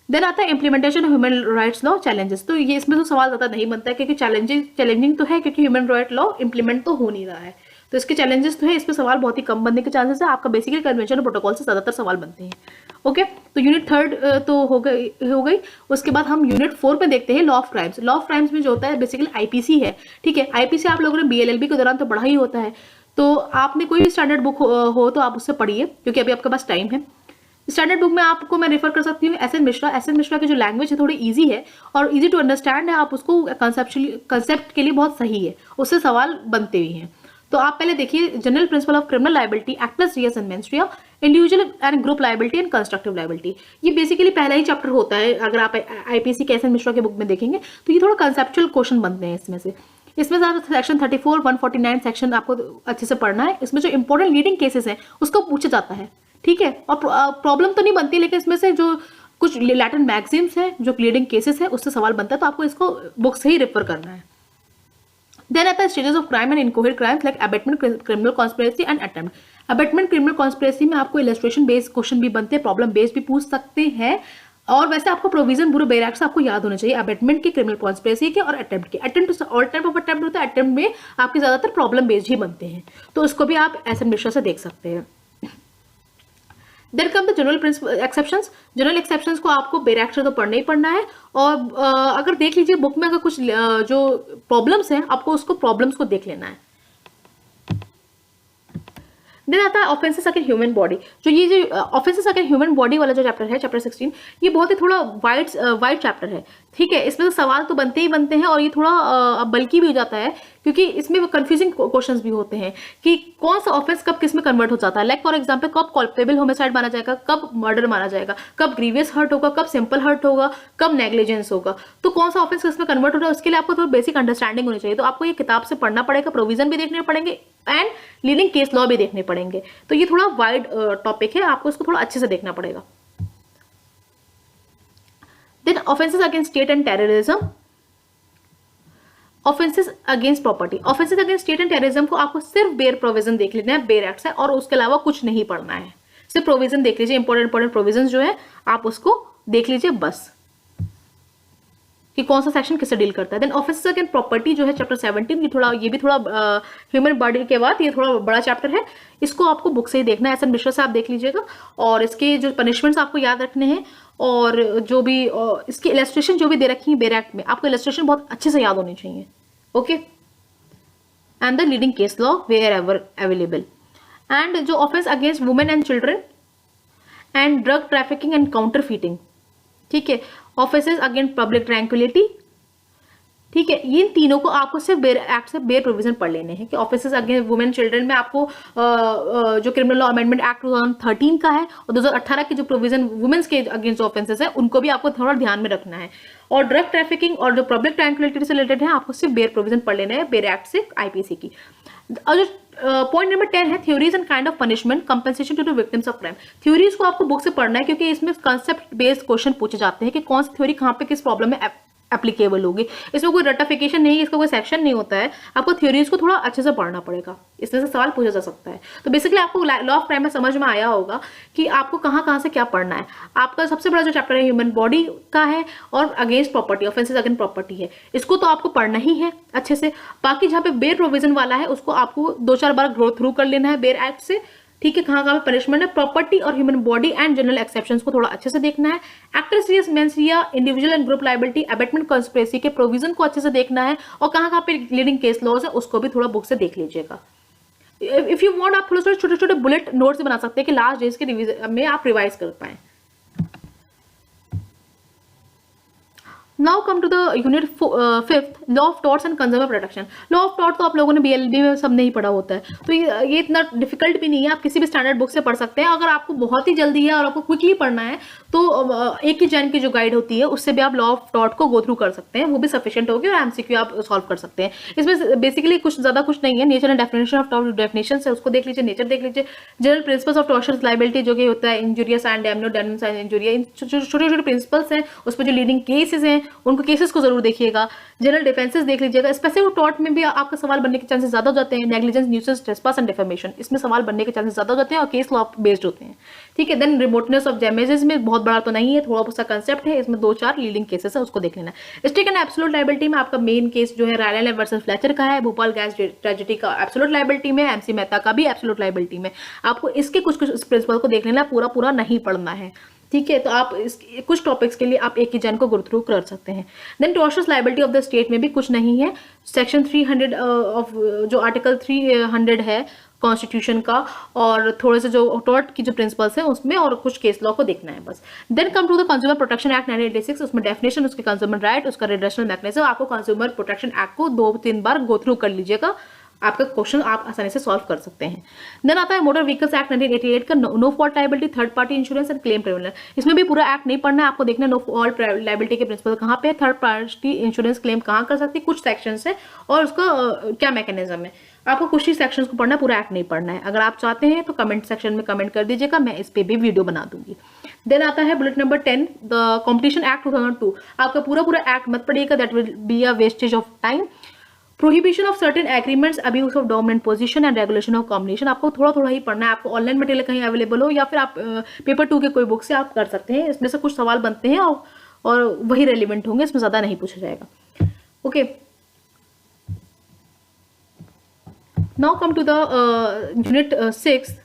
S1: देन आता है implementation of human rights law challenges. तो ये इसमें तो सवाल ज़्यादा नहीं बनता है क्योंकि चैलेंजिंग तो है, क्योंकि ह्यूमन राइट लॉ इंप्लीमेंट तो हो नहीं रहा है, तो इसके चैलेंजेस तो है, इसमें सवाल बहुत ही कम बनने के चांसेस है। आपका बेसिकली कन्वेंशन और प्रोटोकॉल से ज़्यादातर सवाल बनते हैं। ओके, तो यूनिट 3 तो हो गई। उसके बाद हम यूनिट 4 पे देखते हैं law of crimes. Law of crimes में जो होता है बेसिकली आईपीसी है, ठीक है। आईपीसी आप लोगों ने बीएलएलबी के दौरान तो पढ़ा ही होता है, तो आपने कोई भी स्टैंडर्ड बुक हो तो आप उससे पढ़िए, क्योंकि अभी आपके पास टाइम है। स्टैंडर्ड बुक में आपको मैं रेफर कर सकती हूँ एस.एन. मिश्रा। एस.एन. मिश्रा की जो लैंग्वेज है थोड़ी इजी है और इजी टू अंडरस्टैंड है, आप उसको कंसेप्ट के लिए बहुत सही है, उससे सवाल बनते भी हैं। तो आप पहले देखिए general principle of criminal liability, actus reus and mens rea, individual and group liability and constructive liability. ये बेसिकली पहला ही चैप्टर होता है। अगर आप आईपीसी के एस.एन. मिश्रा के बुक में देखेंगे तो ये थोड़ा कंसेप्चुअल क्वेश्चन बनते हैं इसमें से। इसमें सेक्शन 34, 149 सेक्शन आपको अच्छे से पढ़ना है। इसमें जो इंपॉर्टेंट लीडिंग केसेस हैं उसको पूछा जाता है, ठीक है। और प्रॉब्लम तो नहीं बनती, लेकिन इसमें से जो कुछ लैटिन मैगजीन्स हैं जो लीडिंग केसेस है उससे सवाल बनता है, तो आपको इसको बुक से ही रेफर करना है। देन आता है stages of crime and incoherent crimes like abetment, criminal conspiracy and attempt. Abetment, criminal conspiracy में आपको इलस्ट्रेशन बेस्ड क्वेश्चन भी बनते हैं, प्रॉब्लम बेस्ड भी पूछ सकते हैं। और वैसे आपको प्रोविजन ब्यूरो बेयर एक्ट से आपको याद होना चाहिए, अबेटमेंट के, क्रिमिनल कॉन्स्पिरेसी के और अटेम्प्ट के। Attempt all type of attempt होता है, अटेम्प्ट में आपके ज्यादातर प्रॉब्लम बेस्ड ही बनते हैं, तो उसको भी आप एस.एन. मिश्रा से देख सकते हैं। Then come the general exceptions. General exceptions को आपको बेयर एक्ट से तो पढ़ना ही पढ़ना है, और अगर देख लीजिए बुक में अगर कुछ जो प्रॉब्लम्स हैं आपको उसको प्रॉब्लम्स को देख लेना है। देन आता है ऑफेंसेस अगेंस्ट ह्यूमन बॉडी। जो ये जो ऑफेंसेस अगेंस्ट ह्यूमन बॉडी वाला जो चैप्टर है, चैप्टर 16, ये बहुत ही थोड़ा वाइड चैप्टर है, ठीक है। इसमें तो सवाल तो बनते ही बनते हैं और ये थोड़ा बल्कि भी हो जाता है, क्योंकि इसमें कंफ्यूजिंग क्वेश्चंस भी होते हैं कि कौन सा ऑफेंस कब किस में कन्वर्ट हो जाता है। लाइक फॉर एग्जांपल, कब कल्पेबल होमिसाइड माना जाएगा, कब मर्डर माना जाएगा, कब ग्रीवियस हर्ट होगा, कब सिंपल हर्ट होगा, कब नेग्लिजेंस होगा, तो कौन सा ऑफेंस किस में कन्वर्ट हो रहा है उसके लिए आपको थोड़ा बेसिक अंडरस्टैंडिंग होनी चाहिए। तो आपको ये किताब से पढ़ना पड़ेगा, प्रोविजन भी देखने पड़ेंगे एंड लीडिंग केस लॉ भी देखने पड़ेंगे। तो ये थोड़ा वाइड टॉपिक है, आपको इसको थोड़ा अच्छे से देखना पड़ेगा। Then offences against state and terrorism, offences against property. Offences against state and terrorism को आपको सिर्फ बेयर प्रोविजन देख लेना है, बेयर एक्ट से, और उसके अलावा कुछ नहीं पढ़ना है। सिर्फ प्रोविजन देख लीजिए, इंपॉर्टेंट प्रोविजन जो है आप उसको देख लीजिए बस, कि कौन सा सेक्शन किससे डील करता है। देन ऑफेंसेस अगेंस्ट प्रॉपर्टी जो है चैप्टर 17, ये भी थोड़ा ह्यूमन बॉडी के बाद ये थोड़ा बड़ा चैप्टर है, इसको आपको बुक से ही देखना है, एस.एन. मिश्रा से आप देख लीजिएगा। और इसके जो पनिशमेंट्स आपको याद रखने हैं, और जो भी इसकी इलस्ट्रेशन जो भी दे रखी है बेयर एक्ट में, आपको इलस्ट्रेशन बहुत अच्छे से याद होनी चाहिए। Okay, and the leading case law wherever available. And जो offence against women and children and drug trafficking and counterfeiting, ठीक है। ऑफेंसेस अगेंस्ट पब्लिक ट्रैंक्विलिटी, ठीक है। इन तीनों को आपको सिर्फ बेयर एक्ट से बेयर प्रोविजन पढ़ लेने हैं। कि ऑफेंसेस अगेंस्ट वुमेन चिल्ड्रन में आपको जो क्रिमिनल लॉ अमेंडमेंट एक्ट 2013 का है और 2018 की जो प्रोविजन वुमेन्स के अगेंस्ट ऑफेंसेस है उनको भी आपको थोड़ा ध्यान में रखना है। और ड्रग ट्रैफिकिंग और जो पब्लिक ट्रैंक्विलिटी से रिलेटेड है आपको सिर्फ बेयर प्रोविजन पढ़ लेना है बेयर एक्ट से, आईपीसी की। और जो पॉइंट नंबर 10 है theories and kind of punishment compensation to the victims of crime. Theories को आपको बुक से पढ़ना है, क्योंकि इसमें कंसेप्ट बेस्ड क्वेश्चन पूछे जाते हैं कि कौन सी थ्योरी कहाँ पे किस प्रॉब्लम में एप्लीकेबल होगी। इसमें कोई रटिफिकेशन नहीं है, इसका कोई सेक्शन नहीं होता है, आपको थ्योरीज को थोड़ा अच्छे से पढ़ना पड़ेगा, इसमें से सवाल पूछा जा सकता है। तो बेसिकली आपको लॉ ऑफ क्राइम में समझ में आया होगा कि आपको कहाँ से क्या पढ़ना है। आपका सबसे बड़ा जो चैप्टर है ह्यूमन बॉडी का है और against property, offences against property है, इसको तो आपको पढ़ना ही है अच्छे से। बाकी जहाँ पे बेयर प्रोविजन वाला है उसको आपको 2-4 बार गो थ्रू कर लेना है बेयर एक्ट से, ठीक है। कहाँ पे पनिशमेंट है, प्रॉपर्टी और human body and general exceptions को थोड़ा अच्छे से देखना है। Actor serious mens rea, individual and group liability, abetment conspiracy के प्रोविजन को अच्छे से देखना है, और कहाँ पे लीडिंग केस लॉज है उसको भी थोड़ा बुक से देख लीजिएगा। इफ यू वांट आप थोड़े छोटे छोटे बुलेट नोट्स बना सकते हैं कि लास्ट डेज के रिवीजन में आप रिवाइज कर पाए। Now come to the unit 5th, law of torts and consumer protection. Law of tort तो आप लोगों ने बीएलबी में सब नहीं पढ़ा होता है, तो ये इतना डिफिकल्ट भी नहीं है, आप किसी भी स्टैंडर्ड बुक से पढ़ सकते हैं। अगर आपको बहुत ही जल्दी है और आपको क्विकली पढ़ना है तो एक ही जैन की जो गाइड होती है उससे भी आप लॉ ऑफ टॉर्ट को गो थ्रू कर सकते हैं, वो भी सफिशिएंट होगी, और एमसीक्यू आप सॉल्व कर सकते हैं। इसमें बेसिकली कुछ ज्यादा कुछ नहीं है। Nature and definition of tort, definition है उसको देख लीजिए, नेचर देख लीजिए, general principles of torturers liability जो कि होता है इंजुरियस एंड डैमनो, डैमेज एंड इंजुरिया, इन छोटे छोटे प्रिंसिपल्स हैं, उस पर जो लीडिंग केसेस हैं उनको केसेस को जरूर देखिएगा, जनरल डिफेंसेस देख लीजिएगा। स्पेसिफिक टॉर्ट में भी आपका सवाल बनने के चांसेस ज्यादा हो जाते हैं, negligence, nuisance, trespass and defamation, इसमें सवाल बनने के चांसेस ज्यादा हो जाते हैं और केस लॉ बेस्ड होते हैं, ठीक है। देन रिमोटनेस ऑफ डैमेजेस में बहुत बड़ा तो नहीं है, थोड़ा बहुत सा कंसेप्ट है, इसमें 2-4 लीडिंग केसेस है, उसको देख लेना। स्टेक एंड एब्सोल्यूट लायबिलिटी में आपका मेन केस जो है रायलैंड वर्सेस फ्लेचर का है, भोपाल गैस ट्रेजेडी का एब्सोल्यूट लायबिलिटी में, एमसी मेहता का भी एब्सोल्यूट लायबिलिटी में। आपको इसके कुछ प्रिंसिपल को देख लेना, पूरा नहीं पढ़ना है, ठीक है। तो आप कुछ टॉपिक्स के लिए आप एक ही जन को गो थ्रू कर सकते हैं। Then tortious liability of the state में भी कुछ नहीं है, सेक्शन 300 ऑफ जो आर्टिकल 300 है कॉन्स्टिट्यूशन का, और थोड़े से जो टॉर्ट की जो प्रिंसिपल्स हैं उसमें, और कुछ केस लॉ को देखना है बस। Then come to the consumer protection act 1986, उसमें डेफिनेशन, उसके कंज्यूमर राइट, उसका रिड्रेशनल मैकेनिज्म। आपको कंज्यूमर प्रोटेक्शन एक्ट को 2-3 बार गो थ्रू कर लीजिएगा, आपका क्वेश्चन आप आसानी से सॉल्व कर सकते हैं। देन आता है मोटर व्हीकल्स एक्ट 1988 का, no fault liability, third party insurance and claim tribunal. इसमें भी पूरा एक्ट नहीं पढ़ना है, आपको देखना नो फॉल्ट लायबिलिटी के प्रिंसिपल कहाँ पे है, थर्ड पार्टी इंश्योरेंस क्लेम कहाँ कर सकती है, कुछ सेक्शंस है और उसका क्या मैकेनिज्म है। आपको कुछ ही सेक्शंस को पढ़ना है, पूरा एक्ट नहीं पढ़ना है। अगर आप चाहते हैं तो कमेंट सेक्शन में कमेंट कर दीजिएगा, मैं इस पे भी वीडियो बना दूंगी। देन आता है bullet number 10, the competition act 2002। आपका पूरा एक्ट मत पढ़िएगा, that will be a wastage of time. Prohibition of certain agreements, abuse of dominant position and regulation of combination, आपको थोड़ा ही पढ़ना है। आपको ऑनलाइन मटेरियल कहीं अवेलेबल हो या फिर आप पेपर 2 के कोई बुक से आप कर सकते हैं, इसमें से कुछ सवाल बनते हैं और वही रेलिवेंट होंगे, इसमें ज्यादा नहीं पूछा जाएगा। Okay, now come to the unit 6,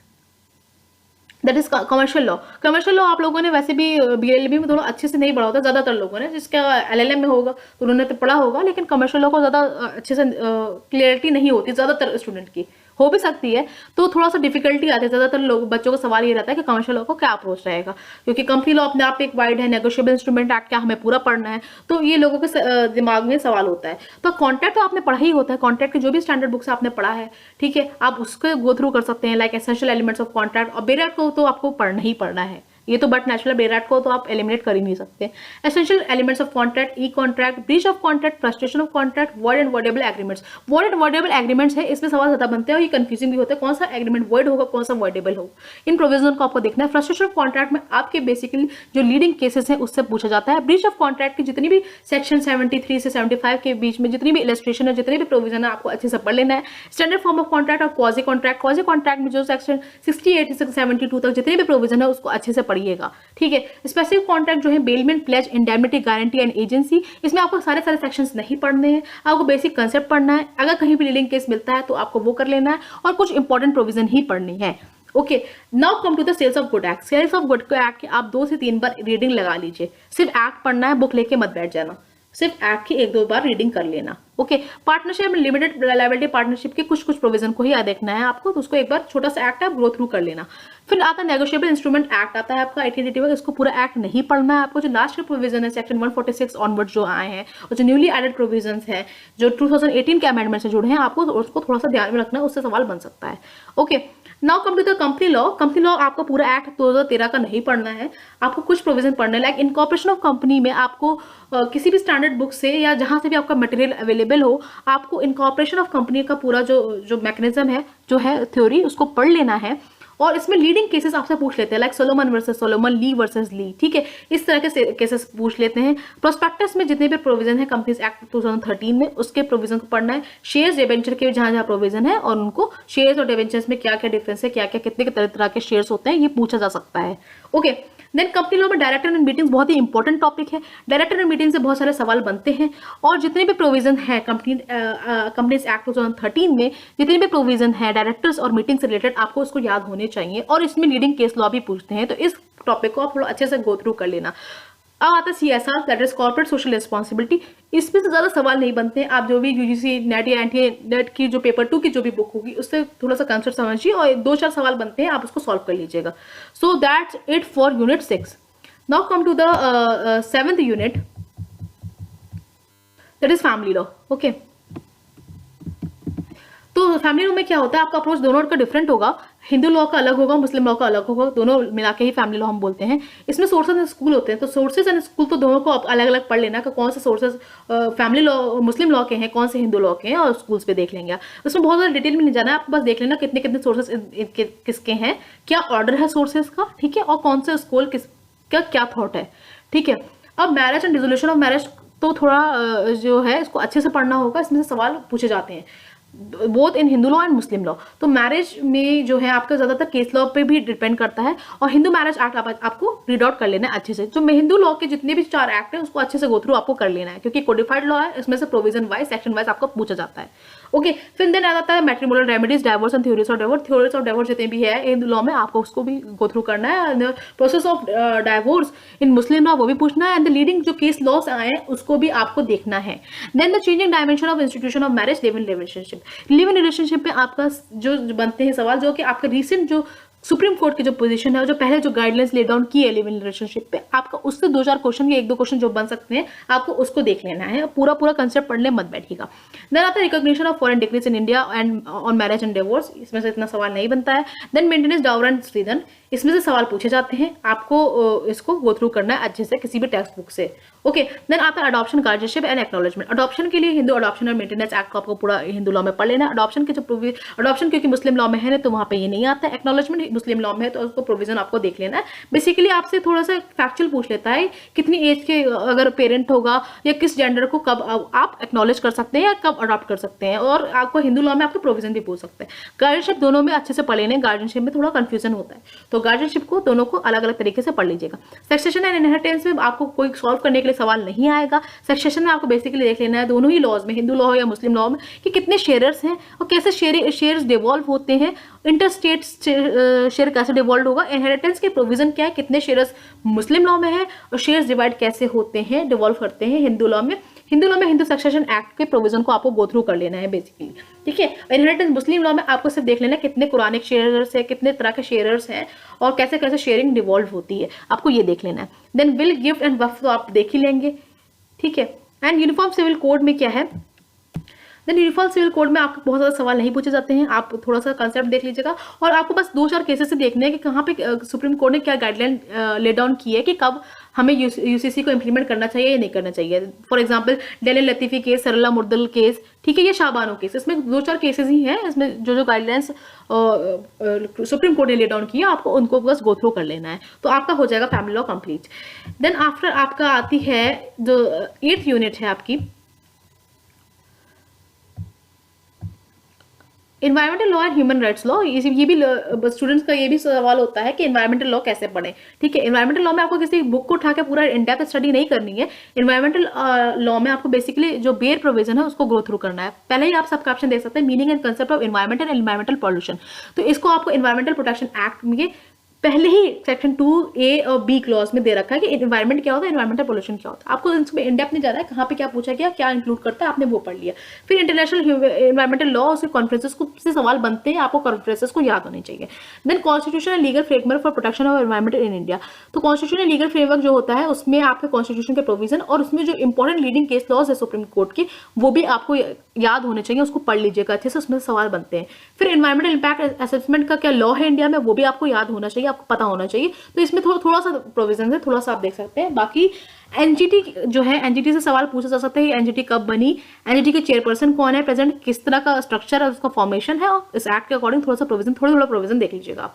S1: that is commercial law. Commercial law आप लोगों ने वैसे भी बीएलबी में थोड़ा अच्छे से नहीं पढ़ा होता, ज्यादातर लोगों ने, जिसका एलएलएम में होगा तो उन्होंने तो पढ़ा होगा, लेकिन कमर्शियल लॉ को ज्यादा अच्छे से क्लियरिटी नहीं होती ज्यादातर स्टूडेंट की, हो भी सकती है, तो थोड़ा सा डिफिकल्टी आती है। ज्यादातर लोग बच्चों का सवाल ये रहता है कि कमर्शियल लॉ को क्या अप्रोच रहेगा, क्योंकि कंपनी लॉ अपने आप एक वाइड है, नेगोशिएबल इंस्ट्रूमेंट एक्ट क्या हमें पूरा पढ़ना है, तो ये लोगों के दिमाग में सवाल होता है। तो कॉन्ट्रैक्ट तो आपने पढ़ा ही होता है, कॉन्ट्रैक्ट की जो भी स्टैंडर्ड बुक से आपने पढ़ा है, ठीक है, आप उसको गो थ्रू कर सकते हैं, like essential elements of contract. और बेरेट को तो आपको पढ़ना ही पढ़ना है, ये तो बट नेचुरल, बेरेट को तो आप एलिमिनेट कर ही नहीं सकते। Essential elements of contract, E contract, breach of contract, frustration of contract, void and voidable agreements. Void and voidable agreements है, इसमें सवाल ज्यादा बनते हैं और ये कंफ्यूजिंग भी होता है, कौन सा एग्रीमेंट वॉइड होगा, कौन सा वॉइडेबल होगा, इन प्रोविजन को आपको देखना है। फ्रस्ट्रेशन ऑफ कॉन्ट्रैक्ट में आपके बेसिकली जो लीडिंग केसेस हैं उससे पूछा जाता है। ब्रीच ऑफ कॉन्ट्रैक्ट की जितनी भी सेक्शन 73 से 75 के बीच में जितनी भी इलस्ट्रेशन है, जितनी भी प्रोविजन है, आपको अच्छे से पढ़ लेना है। स्टैंडर्ड फॉर्म ऑफ कॉन्ट्रैक्ट और क्वाजी कॉन्ट्रैक्ट, क्वाजी कॉन्ट्रैक्ट में जो सेक्शन 68 से 72 तक जितनी भी प्रोविजन है उसको अच्छे से पढ़िएगा, ठीक है। स्पेसिफिक कॉन्ट्रैक्ट जो है bailment, pledge, indemnity, guarantee and agency, इसमें आपको सारे सेक्शंस नहीं पढ़ने हैं, आपको बेसिक कंसेप्ट पढ़ना है। अगर कहीं भी लीडिंग केस मिलता है तो आपको वो कर लेना है और कुछ इंपॉर्टेंट प्रोविजन ही पढ़नी है। Okay, now come to the sales of good act. Sales of good act के आप 2 से 3 बार रीडिंग लगा लीजिए, सिर्फ एक्ट पढ़ना है, बुक लेके मत बैठ जाना, सिर्फ एक्ट की 1-2 बार रीडिंग कर लेना। ओके, पार्टनरशिप में लिमिटेड लायबिलिटी पार्टनरशिप के कुछ प्रोविजन को ही याद देखना है आपको, तो उसको एक बार छोटा सा एक्ट आप गो थ्रू कर लेना। फिर आता है नेगोशिएबल इंस्ट्रूमेंट एक्ट, आता है आपका 1881, इसको पूरा एक्ट नहीं पढ़ना है आपको। जो लास्ट के प्रोविजन है सेक्शन 146 ऑनवर्ड जो आए हैं और जो न्यूली एडेड प्रोविजन है जो 2018 के अमेंडमेंट से जुड़े हैं, आपको उसको थोड़ा सा ध्यान में रखना है, उससे सवाल बन सकता है। Okay, now come to the company law. Company law आपको पूरा एक्ट 2013 का नहीं पढ़ना है, आपको कुछ प्रोविजन पढ़ना है, लाइक इनकॉर्पोरेशन ऑफ कंपनी में आपको किसी भी स्टैंडर्ड बुक से या जहां से भी आपका मटेरियल अवेलेबल हो, आपको इनकॉर्पोरेशन ऑफ कंपनी का पूरा जो मैकेनिज्म है, जो है थ्योरी, उसको पढ़ लेना है। और इसमें लीडिंग केसेस आपसे पूछ लेते हैं, लाइक सोलोमन वर्सेस सोलोमन, ली वर्सेस ली, ठीक है, इस तरह के केसेस पूछ लेते हैं। प्रोस्पेक्टस में जितने भी प्रोविजन है कंपनीज एक्ट 2013 में, उसके प्रोविजन को पढ़ना है। शेयर्स डिबेंचर के जहां जहां प्रोविजन है और उनको शेयर्स और डिबेंचर्स में क्या क्या डिफरेंस है, क्या क्या कितने तरह के शेयर्स होते हैं, ये पूछा जा सकता है। ओके, देन कंपनी लॉ में डायरेक्टर एंड मीटिंग्स बहुत ही इंपॉर्टेंट टॉपिक है। डायरेक्टर एंड मीटिंग से बहुत सारे सवाल बनते हैं और जितने भी प्रोविजन है कंपनीज एक्ट 2013 में, जितने भी प्रोविजन है डायरेक्टर्स और मीटिंग से रिलेटेड, आपको उसको याद होने चाहिए। और इसमें लीडिंग केस लॉ भी पूछते हैं, तो इस टॉपिक को आप थोड़ा अच्छे से गो थ्रू कर लेना। अब आता है CSR, that is corporate social responsibility. इसमें से ज्यादा सवाल नहीं बनते हैं, आप जो भी UGC नेट या NTA की जो पेपर 2 की जो भी बुक होगी उससे थोड़ा सा कंसेप्ट समझिए और 2-4 सवाल बनते हैं, आप उसको सॉल्व कर लीजिएगा। So that's it for unit 6। Now come to the 7th unit, that is family law. Okay, तो फैमिली लॉ में क्या होता है, आपका अप्रोच दोनों का डिफरेंट होगा, हिंदू लॉ का अलग होगा, मुस्लिम लॉ का अलग होगा, दोनों मिला के ही फैमिली लॉ हम बोलते हैं। इसमें सोर्सेज एंड स्कूल होते हैं, तो सोर्सेज एंड स्कूल तो दोनों को अलग अलग पढ़ लेना कि कौन से सोर्सेज फैमिली लॉ मुस्लिम लॉ के हैं, कौन से हिंदू लॉ के हैं, और स्कूल्स पे देख लेंगे। उसमें बहुत ज़्यादा डिटेल में नहीं जाना है, आपको बस देख लेना कितने कितने सोर्सेज किसके हैं, क्या ऑर्डर है सोर्सेज का, ठीक है, और कौन से स्कूल किसका क्या थॉट है, ठीक है। अब marriage and dissolution of marriage, तो थोड़ा जो है इसको अच्छे से पढ़ना होगा, इसमें से सवाल पूछे जाते हैं both in Hindu law and Muslim law. तो मैरिज में जो है आपका ज्यादातर केस लॉ पे भी डिपेंड करता है, और हिंदू मैरिज एक्ट आपको रीड आउट कर लेना है अच्छे से। जो हिंदू लॉ के जितने भी 4 एक्ट है उसको अच्छे से गो थ्रू आपको कर लेना है, क्योंकि कोडिफाइड लॉ है, इसमें से प्रोविजन वाइज सेक्शन वाइज आपको पूछा जाता है। ओके, फिर देन आ जाता है matrimonial remedies, divorce and theories of divorce. Theories of divorce जितने भी है हिंदू लॉ में आपको उसको भी गो थ्रू करना है। Process of divorce in Muslim law वो भी पूछना है, एंड द लीडिंग जो केस लॉस आए हैं उसको भी आपको देखना है। Then the changing dimension of institution of marriage, live in relationship. Live in relationship में आपका जो बनते हैं सवाल, जो कि आपका रिसेंट जो सुप्रीम कोर्ट की जो पोजीशन है, जो पहले जो गाइडलाइंस ले डाउन की है लिव इन रिलेशनशिप पे, आपका उससे 2-4 क्वेश्चन या 1-2 क्वेश्चन जो बन सकते हैं आपको उसको देख लेना है, पूरा कंसेप्ट पढ़ने मत बैठिएगा। देन आता है recognition of foreign degrees in India and on marriage and divorce, इसमें से इतना सवाल नहीं बनता है। देन मेंटेनेंस डाउर एंड स्त्रीधन, इसमें से सवाल पूछे जाते हैं, आपको इसको गो थ्रू करना है अच्छे से किसी भी टेक्स्ट बुक से। ओके, देन आता है adoption, guardianship and acknowledgement. Adoption के लिए हिंदू अडॉप्शन और मेंटेनेंस एक्ट को आपको पूरा हिंदू लॉ में पढ़ लेना है। अडॉप्शन के जो अडॉप्शन क्योंकि मुस्लिम लॉ में है ना, तो वहां पे ये नहीं आता है। एक्नॉलेजमेंट मुस्लिम लॉ में है, तो उसको प्रोविजन आपको देख लेना है। बेसिकली आपसे थोड़ा सा फैक्चुअल पूछ लेता है, कितनी एज के अगर पेरेंट होगा या किस जेंडर को कब आप एक्नॉलेज कर सकते हैं या कब अडॉप्ट कर सकते हैं, और आपको हिंदू लॉ में आपको प्रोविजन भी पूछ सकते हैं। गार्जियनशिप दोनों में अच्छे से पढ़ लेने, गार्जियनशिप में थोड़ा कंफ्यूजन होता है, तो गार्जियनशिप को दोनों को अलग अलग तरीके से पढ़ लीजिएगा। सक्सेशन एंड इनहेरिटेंस में आपको कोई सॉल्व करने के लिए सवाल नहीं आएगा। सक्सेशन में आपको बेसिकली देख लेना है दोनों ही लॉज में, हिंदू लॉ हो या मुस्लिम लॉ में, कि कितने शेयर्स हैं और कैसे शेयर्स डिवॉल्व होते हैं, इंटरस्टेट शेयर कैसे डिवॉल्व होगा, इनहेरिटेंस के प्रोविजन क्या है, कितने शेयर्स मुस्लिम लॉ में है, और शेयर्स डिवाइड कैसे होते हैं, डिवॉल्व करते हैं हिंदू लॉ में। हिंदू सक्सेशन एक्ट के प्रोविजन को आपको गो थ्रू कर लेना है बेसिकली, ठीक है। इनहेरिटेंस मुस्लिम लॉ में आपको सिर्फ देख लेना है कितने कुरानिक शेयर्स है, कितने तरह के शेयर्स हैं, और कैसे कैसे शेयरिंग डिवॉल्व होती है, आपको ये देख लेना है। देन विल, गिफ्ट एंड वक्फ तो आप देख ही लेंगे, ठीक है। एंड यूनिफॉर्म सिविल कोड में क्या है, देन यूनिफॉर्म सिविल कोड में आपको बहुत ज़्यादा सवाल नहीं पूछे जाते हैं, आप थोड़ा सा कंसेप्ट देख लीजिएगा, और आपको बस 2-4 केसेस से देखने हैं कि कहाँ पे सुप्रीम कोर्ट ने क्या गाइडलाइन ले डाउन की है कि कब हमें यूसीसी को इंप्लीमेंट करना चाहिए या नहीं करना चाहिए। For example Daniel Latifi case, Sarla Mudgal case, ठीक है, ये शाहबानो केस, इसमें 2-4 केसेस ही हैं, इसमें जो गाइडलाइंस सुप्रीम कोर्ट ने ले डाउन किया आपको उनको बस गो थ्रू कर लेना है, तो आपका हो जाएगा family law complete. Then after आपका आती है जो 8th यूनिट है आपकी environmental law and human rights law. ये भी स्टूडेंट्स का ये भी सवाल होता है कि इन्वायरमेंटल लॉ कैसे पढ़ें, ठीक है। इन्वायरमेंटल लॉ में आपको किसी बुक को उठा के पूरा इन डेप्थ स्टडी नहीं करनी है। इन्वायरमेंटल लॉ में आपको बेसिकली जो बेयर प्रोविजन है उसको गो थ्रू करना है। पहले ही आप सब कैप्शन देख सकते हैं, meaning and concept of environment and environmental pollution, तो इसको आपको इन्वायरमेंटल प्रोटेक्शन एक्ट में पहले ही सेक्शन 2A और B क्लॉज में दे रखा है कि इन्वायरमेंट क्या होता है, इन्वायरमेंटल पोल्यूशन क्या होता है। आपको इसमें इन डेप्थ नहीं जाना है, कहाँ पे क्या पूछा गया, क्या इंक्लूड करता है, आपने वो पढ़ लिया। फिर इंटरनेशनल इन्वायरमेंटल लॉ, उसके कॉन्फ्रेंसेस को से सवाल बनते हैं, आपको कॉन्फ्रेंसेस को याद होने चाहिए। Then constitution and legal framework for protection of environment in India, तो कॉन्स्टिट्यूशन एंड लीगल फ्रेमवर्क जो होता है उसमें आपके कॉन्स्टिट्यूशन के प्रोविजन और उसमें जो इंपॉर्टेंट लीडिंग केस लॉज है सुप्रीम कोर्ट की, वो भी आपको याद होने चाहिए, उसको पढ़ लीजिएगा अच्छे से, उसमें सवाल बनते हैं। फिर एनवायरमेंटल इंपैक्ट असेसमेंट का क्या लॉ है इंडिया में, वो भी आपको याद होना चाहिए, आपको पता होना चाहिए। तो इसमें थोड़ा सा प्रोविजन है, थोड़ा सा आप देख सकते हैं। बाकी एनजीटी जो है, एनजीटी से सवाल पूछा जा सकता है, एनजीटी कब बनी, एनजीटी के चेयरपर्सन कौन है, प्रेजेंट किस तरह का स्ट्रक्चर है, उसका फॉर्मेशन है, और इस एक्ट के अकॉर्डिंग थोड़ा प्रोविजन देख लीजिएगा।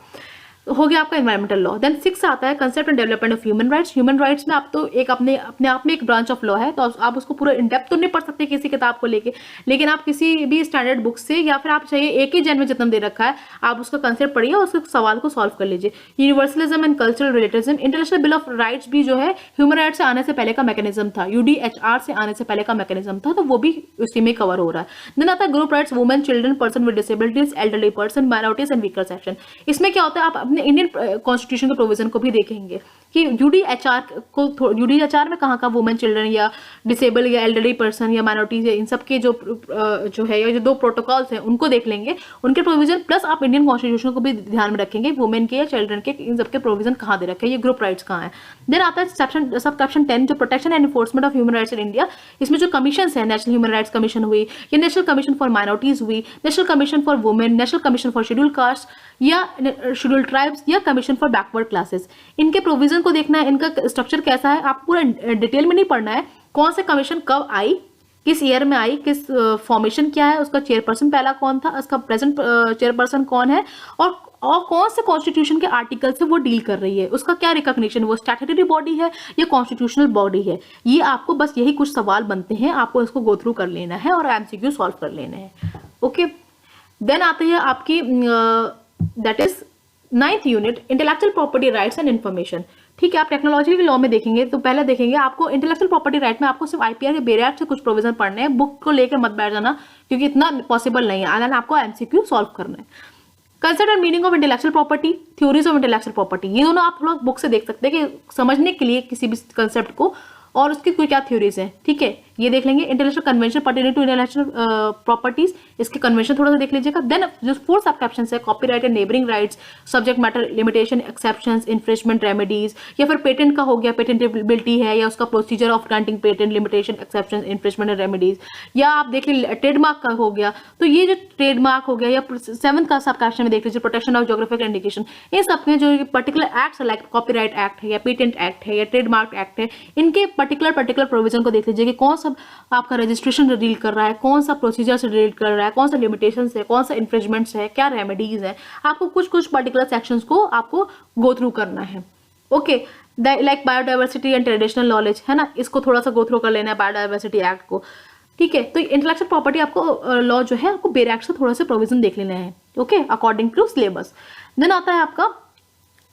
S1: हो गया आपका एनवायरमेंटल लॉ। देन 6 आता है concept and development of human rights. Human rights में आप तो एक अपने आप में एक ब्रांच ऑफ लॉ है, तो आप उसको पूरा इन डेप्थ तो नहीं पढ़ सकते किसी किताब को लेके, लेकिन आप किसी भी स्टैंडर्ड बुक से या फिर आप चाहिए एक ही जन्म जितना दे रखा है आप उसका कंसेप्ट पढ़िए और उसके सवाल को सॉल्व कर लीजिए। Universalism and cultural relativism, international bill of rights भी जो है ह्यूमन राइट्स से आने से पहले का मैकेनिज्म था, यूडीएचआर से आने से पहले का मैकेनिज्म था, तो वो भी उसी में कवर हो रहा है। देन आता है group rights, women, children, person with disabilities, elderly person, minorities and weaker section. इसमें क्या होता है, आप अपने इंडियन कॉन्स्टिट्यूशन के प्रोविजन को भी देखेंगे कि यूडीएचआर में कहाँ का वुमेन, चिल्ड्रन या डिसेबल या एल्डरली पर्सन या माइनॉरिटीज इन सब के जो है या जो 2 प्रोटोकॉल्स हैं उनको देख लेंगे, उनके प्रोविजन, प्लस आप इंडियन कॉन्स्टिट्यूशन को भी ध्यान में रखेंगे, वुमेन के या चिल्ड्रन के इन सब के प्रोविजन कहाँ दे रखे हैं, ये ग्रुप राइट्स कहाँ है। देन आता है सब कैप्शन 10 जो protection and enforcement of human rights in India. इसमें जो कमीशन है, नेशनल ह्यूमन राइट्स कमीशन हुई या नेशनल कमीशन फॉर माइनॉरिटीज हुई, national commission for women, national commission for schedule caste या शेड्यूल ट्राइब्स या कमीशन फॉर बैकवर्ड क्लासेस, इनके provision को देखना है, इनका स्ट्रक्चर कैसा है, आप पूरा डिटेल में नहीं पढ़ना है, कौन से कमीशन कब आई, किस ईयर में आई, किस फॉर्मेशन क्या है, उसका चेयरपर्सन पहला कौन था, उसका प्रेजेंट चेयरपर्सन कौन है, और और कौन से कॉन्स्टिट्यूशन के आर्टिकल से वो डील कर रही है, उसका क्या रिकॉग्निशन, वो स्टैट्यूटरी बॉडी है या कॉन्स्टिट्यूशनल बॉडी है। ये आपको बस यही कुछ सवाल बनते हैं, आपको इसको गो थ्रू कर लेना है और एमसीक्यू सॉल्व कर लेना है। ओके, देन आती है आपकी that is 9th unit, intellectual property rights and information. ठीक है, आप टेक्नोलॉजी के लॉ में देखेंगे तो पहले देखेंगे आपको इंटेलेक्चुअल प्रॉपर्टी राइट में आपको सिर्फ आईपीआर या बेयर एक्ट से कुछ प्रोविजन पढ़ने हैं, बुक को लेकर मत बैठ जाना क्योंकि इतना पॉसिबल नहीं है, अगर आपको एमसीक्यू सॉल्व करना है। Consider meaning of intellectual property, theories of intellectual property, ये दोनों आप थोड़ा बुक से देख सकते हैं कि समझने के लिए किसी भी कंसेप्ट को और उसकी कोई क्या थ्योरीज हैं। ठीक है, ये देख लेंगे। Intellectual convention pertaining to intellectual properties, इसके कन्वेंशन थोड़ा सा देख लीजिएगा। देन जो 4 सब कैप्शंस है, copyright and neighbouring rights, subject matter limitation, exceptions, infringement remedies, या फिर पेटेंट का हो गया, पेटेंटेबिलिटी है या उसका procedure of granting patent, limitation, exceptions, infringement and remedies, या आप देख लीजिए ट्रेडमार्क का हो गया। तो ये जो ट्रेडमार्क हो गया या 7th का सब कैप्शन में देख लीजिए, प्रोटेक्शन ऑफ ज्योग्राफिकल इंडिकेशन, ये सब में जो particular act like copyright act है या पेटेंट एक्ट है या ट्रेडमार्क एक्ट है, इनके पर्टिकुलर प्रोविजन को देख लीजिए कि कौन सा आपका रजिस्ट्रेशन डील कर रहा है, कौन सा प्रोसीजर से डील कर रहा है, कौन सा लिमिटेशंस है, कौन सा इन्फ्रिंजमेंट्स है, क्या रेमेडीज है। आपको कुछ पर्टिकुलर सेक्शंस को आपको गो थ्रू करना है। Okay, like biodiversity and traditional knowledge है ना, इसको थोड़ा सा गो थ्रू कर लेना है, बायोडाइवर्सिटी एक्ट को। ठीक है, तो इंटेलेक्चुअल प्रॉपर्टी आपको लॉ जो है आपको बेयर एक्ट से थोड़ा सा प्रोविजन देख लेना है। Okay, according to syllabus. Then आता है आपका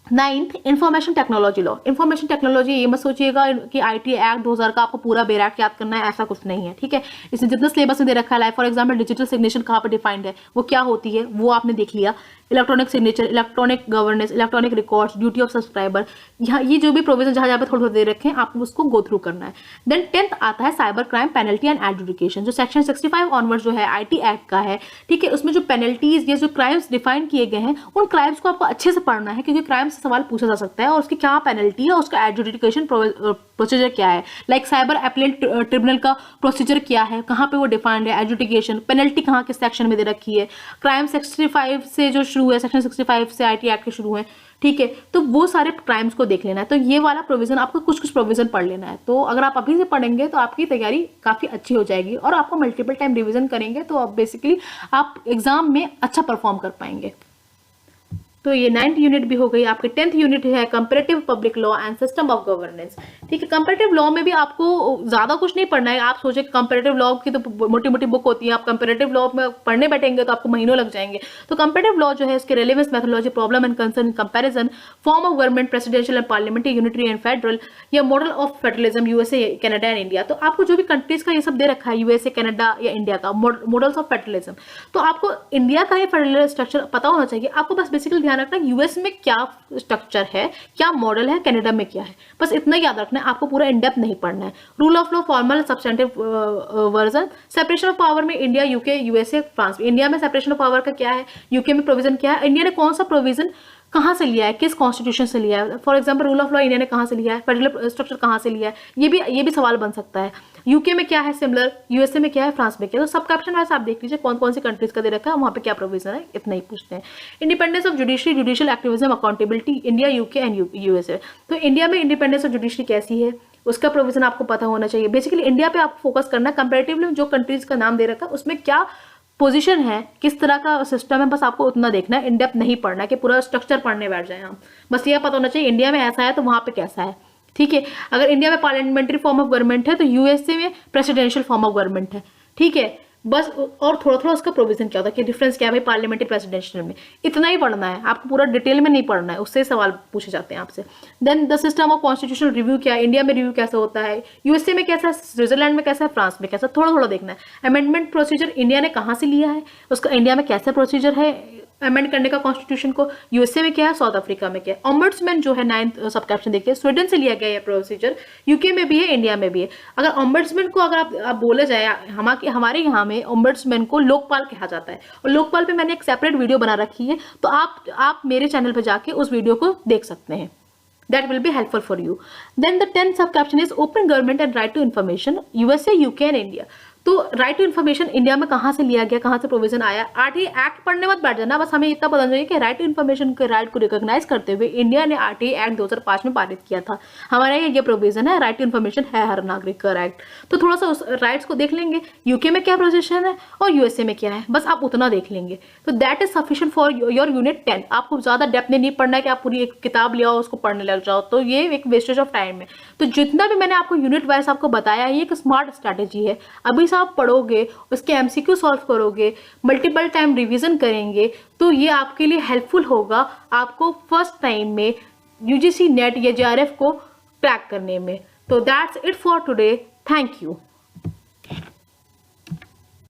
S1: 9th information technology law. Information technology, ये मत सोचिएगा कि आईटी एक्ट 2000 का आपको पूरा बेयर एक्ट याद करना है, ऐसा कुछ नहीं है। ठीक है, इसमें जितना सिलेबस में दे रखा है, like for example digital signature कहाँ पर डिफाइंड है, वो क्या होती है वो आपने देख लिया। Electronic signature, electronic governance, electronic records, duty of subscriber, यहाँ ये जो भी प्रोविजन जहाँ पे थोड़ा दे रखे हैं आपको उसको गो थ्रू करना है। देन 10th आता है cyber crime penalty and adjudication, जो सेक्शन 65 ऑनवर्ड जो है आईटी एक्ट का है। ठीक है, उसमें जो पेनल्टीज या जो क्राइम्स डिफाइन किए गए हैं उन क्राइम्स को आपको अच्छे से पढ़ना है क्योंकि क्राइम से सवाल पूछा जा सकता है और उसकी क्या पेनल्टी है, उसका एडजुडिकेशन प्रोसीजर क्या है, लाइक साइबर अपीलेट ट्रिब्यूनल का प्रोसीजर क्या है, कहाँ पे वो डिफाइंड है, एडजुडिकेशन पेनल्टी कहाँ किस सेक्शन में दे रखी है, क्राइम 65 से जो शुरू है, सेक्शन 65 से आईटी एक्ट के शुरू है। ठीक है, तो वो सारे क्राइम्स को देख लेना है। तो ये वाला प्रोविजन आपको कुछ प्रोविजन पढ़ लेना है। तो अगर आप अभी से पढ़ेंगे तो आपकी तैयारी काफी अच्छी हो जाएगी और आपको मल्टीपल टाइम रिवीजन करेंगे तो आप बेसिकली आप एग्जाम में अच्छा परफॉर्म कर पाएंगे। तो ये 9th यूनिट भी हो गई। आपके 10th यूनिट है comparative public law and system of governance. ठीक है, कंपैरेटिव लॉ में भी आपको ज्यादा कुछ नहीं पढ़ना है। आप सोचे कंपैरेटिव लॉ की तो मोटी मोटी बुक होती है, आप कंपैरेटिव लॉ में पढ़ने बैठेंगे तो आपको महीनों लग जाएंगे। तो कंपैरेटिव लॉ जो है उसके relevance, methodology, problem and concern, comparison, form of government, presidential and parliamentary, unitary and federal, या model of federalism, USA, Canada and India. तो आपको जो भी कंट्रीज का ये सब दे रखा है, यूएसए, कनाडा या इंडिया का मॉडल्स ऑफ फेडरलिज्म, तो आपको इंडिया का ये फेडरल स्ट्रक्चर पता होना चाहिए। आपको बस बेसिकली ध्यान रखना है यूएस में क्या स्ट्रक्चर है, क्या मॉडल है, कनाडा में क्या है, बस इतना याद रखना है। आपको पूरा इन डेप्थ नहीं पढ़ना है। Rule of law, formal, substantive version, separation of power में India, UK, USA, France. India में सेपरेशन ऑफ पावर का क्या है, यूके में प्रोविजन क्या है, इंडिया ने कौन सा प्रोविजन कहाँ से लिया है, किस कॉन्स्टिट्यूशन से लिया है। For example rule of law India ने कहाँ से लिया है, फेडरल स्ट्रक्चर कहाँ से लिया है, ये भी सवाल बन सकता है। यूके में क्या है सिमिलर, यूएसए में क्या है, फ्रांस में क्या है। तो सब कैप्शन वैसे आप देख लीजिए कौन कौन सी कंट्रीज का दे रखा है, वहाँ पे क्या प्रोविजन है, इतना ही पूछते हैं। Independence of judiciary, judicial activism, accountability, India, UK and USA. तो इंडिया में इंडिपेंडेंस ऑफ जुडिशरी कैसी है, उसका प्रोविजन आपको पता होना चाहिए। बेसिकली इंडिया पे आपको फोकस करना है। कंपैरेटिवली जो कंट्रीज का नाम दे रखा है उसमें क्या पोजीशन है, किस तरह का सिस्टम है, बस आपको उतना देखना है। इन डेप्थ नहीं पढ़ना है कि पूरा स्ट्रक्चर पढ़ने बैठ जाए हम। बस ये पता होना चाहिए इंडिया में ऐसा है तो वहां पे कैसा है। ठीक है, अगर इंडिया में पार्लियामेंट्री फॉर्म ऑफ गवर्नमेंट है तो यूएसए में प्रेसिडेंशियल फॉर्म ऑफ गवर्नमेंट है। ठीक है, बस और थोड़ा थोड़ा उसका प्रोविजन क्या होता है कि डिफरेंस क्या है भाई पार्लियामेंट्री प्रेसिडेंशियल में, इतना ही पढ़ना है। आपको पूरा डिटेल में नहीं पढ़ना है, उससे सवाल पूछे जाते हैं आपसे। Then the system of constitutional review क्या है, इंडिया में रिव्यू कैसा होता है, यूएसए में कैसा है, स्विट्जरलैंड में कैसा है, फ्रांस में कैसा, थोड़ा थोड़ा देखना है। अमेंडमेंट प्रोसीजर इंडिया ने कहाँ से लिया है, उसका इंडिया में कैसा प्रोसीजर है अमेंड करने का कॉन्स्टिट्यूशन को, यूएसए में क्या है, साउथ अफ्रीका में क्या है। ऑम्बड्समैन जो है 9th सब कैप्शन देखिए, स्वीडन से लिया गया है प्रोसीजर, यूके में भी है, इंडिया में भी है। अगर ऑम्बड्समैन को अगर आप बोले जाए, हमारे यहाँ में ऑम्बड्समैन को लोकपाल कहा जाता है और लोकपाल पे मैंने एक सेपरेट वीडियो बना रखी है, तो आप मेरे चैनल पर जाके उस वीडियो को देख सकते हैं। That will be helpful for you. Then the 10th sub caption is open government and right to information, USA, UK and India. तो राइट टू इन्फॉर्मेशन इंडिया में कहाँ से लिया गया, कहाँ से प्रोविजन आया? आरटीआई एक्ट पढ़ने मत बैठ जाना, बस हमें इतना पता चाहिए कि राइट टू इन्फॉर्मेशन के राइट को रिकॉग्नाइज करते हुए इंडिया ने आरटीआई एक्ट 2005 में पारित किया था। हमारा ये प्रोविजन है, राइट टू इन्फॉर्मेशन है हर नागरिक का राइट। तो थोड़ा सा उस राइट्स को देख लेंगे, यूके में क्या पोजीशन है और यूएसए में क्या है, बस आप उतना देख लेंगे। तो that is sufficient for your unit 10। आपको ज्यादा डेप्थ में नहीं पढ़ना है कि आप पूरी एक किताब ले आओ उसको पढ़ने लग जाओ, तो ये एक वेस्टेज ऑफ टाइम है। तो जितना भी मैंने आपको यूनिट वाइज आपको बताया, ये एक स्मार्ट स्ट्रैटेजी है। अभी से आप पढ़ोगे, उसके एमसीक्यू सॉल्व करोगे, मल्टीपल टाइम रिवीजन करेंगे, तो ये आपके लिए हेल्पफुल होगा आपको फर्स्ट टाइम में यूजीसी नेट या जेआरएफ को क्रैक करने में। तो that's it for today, thank you.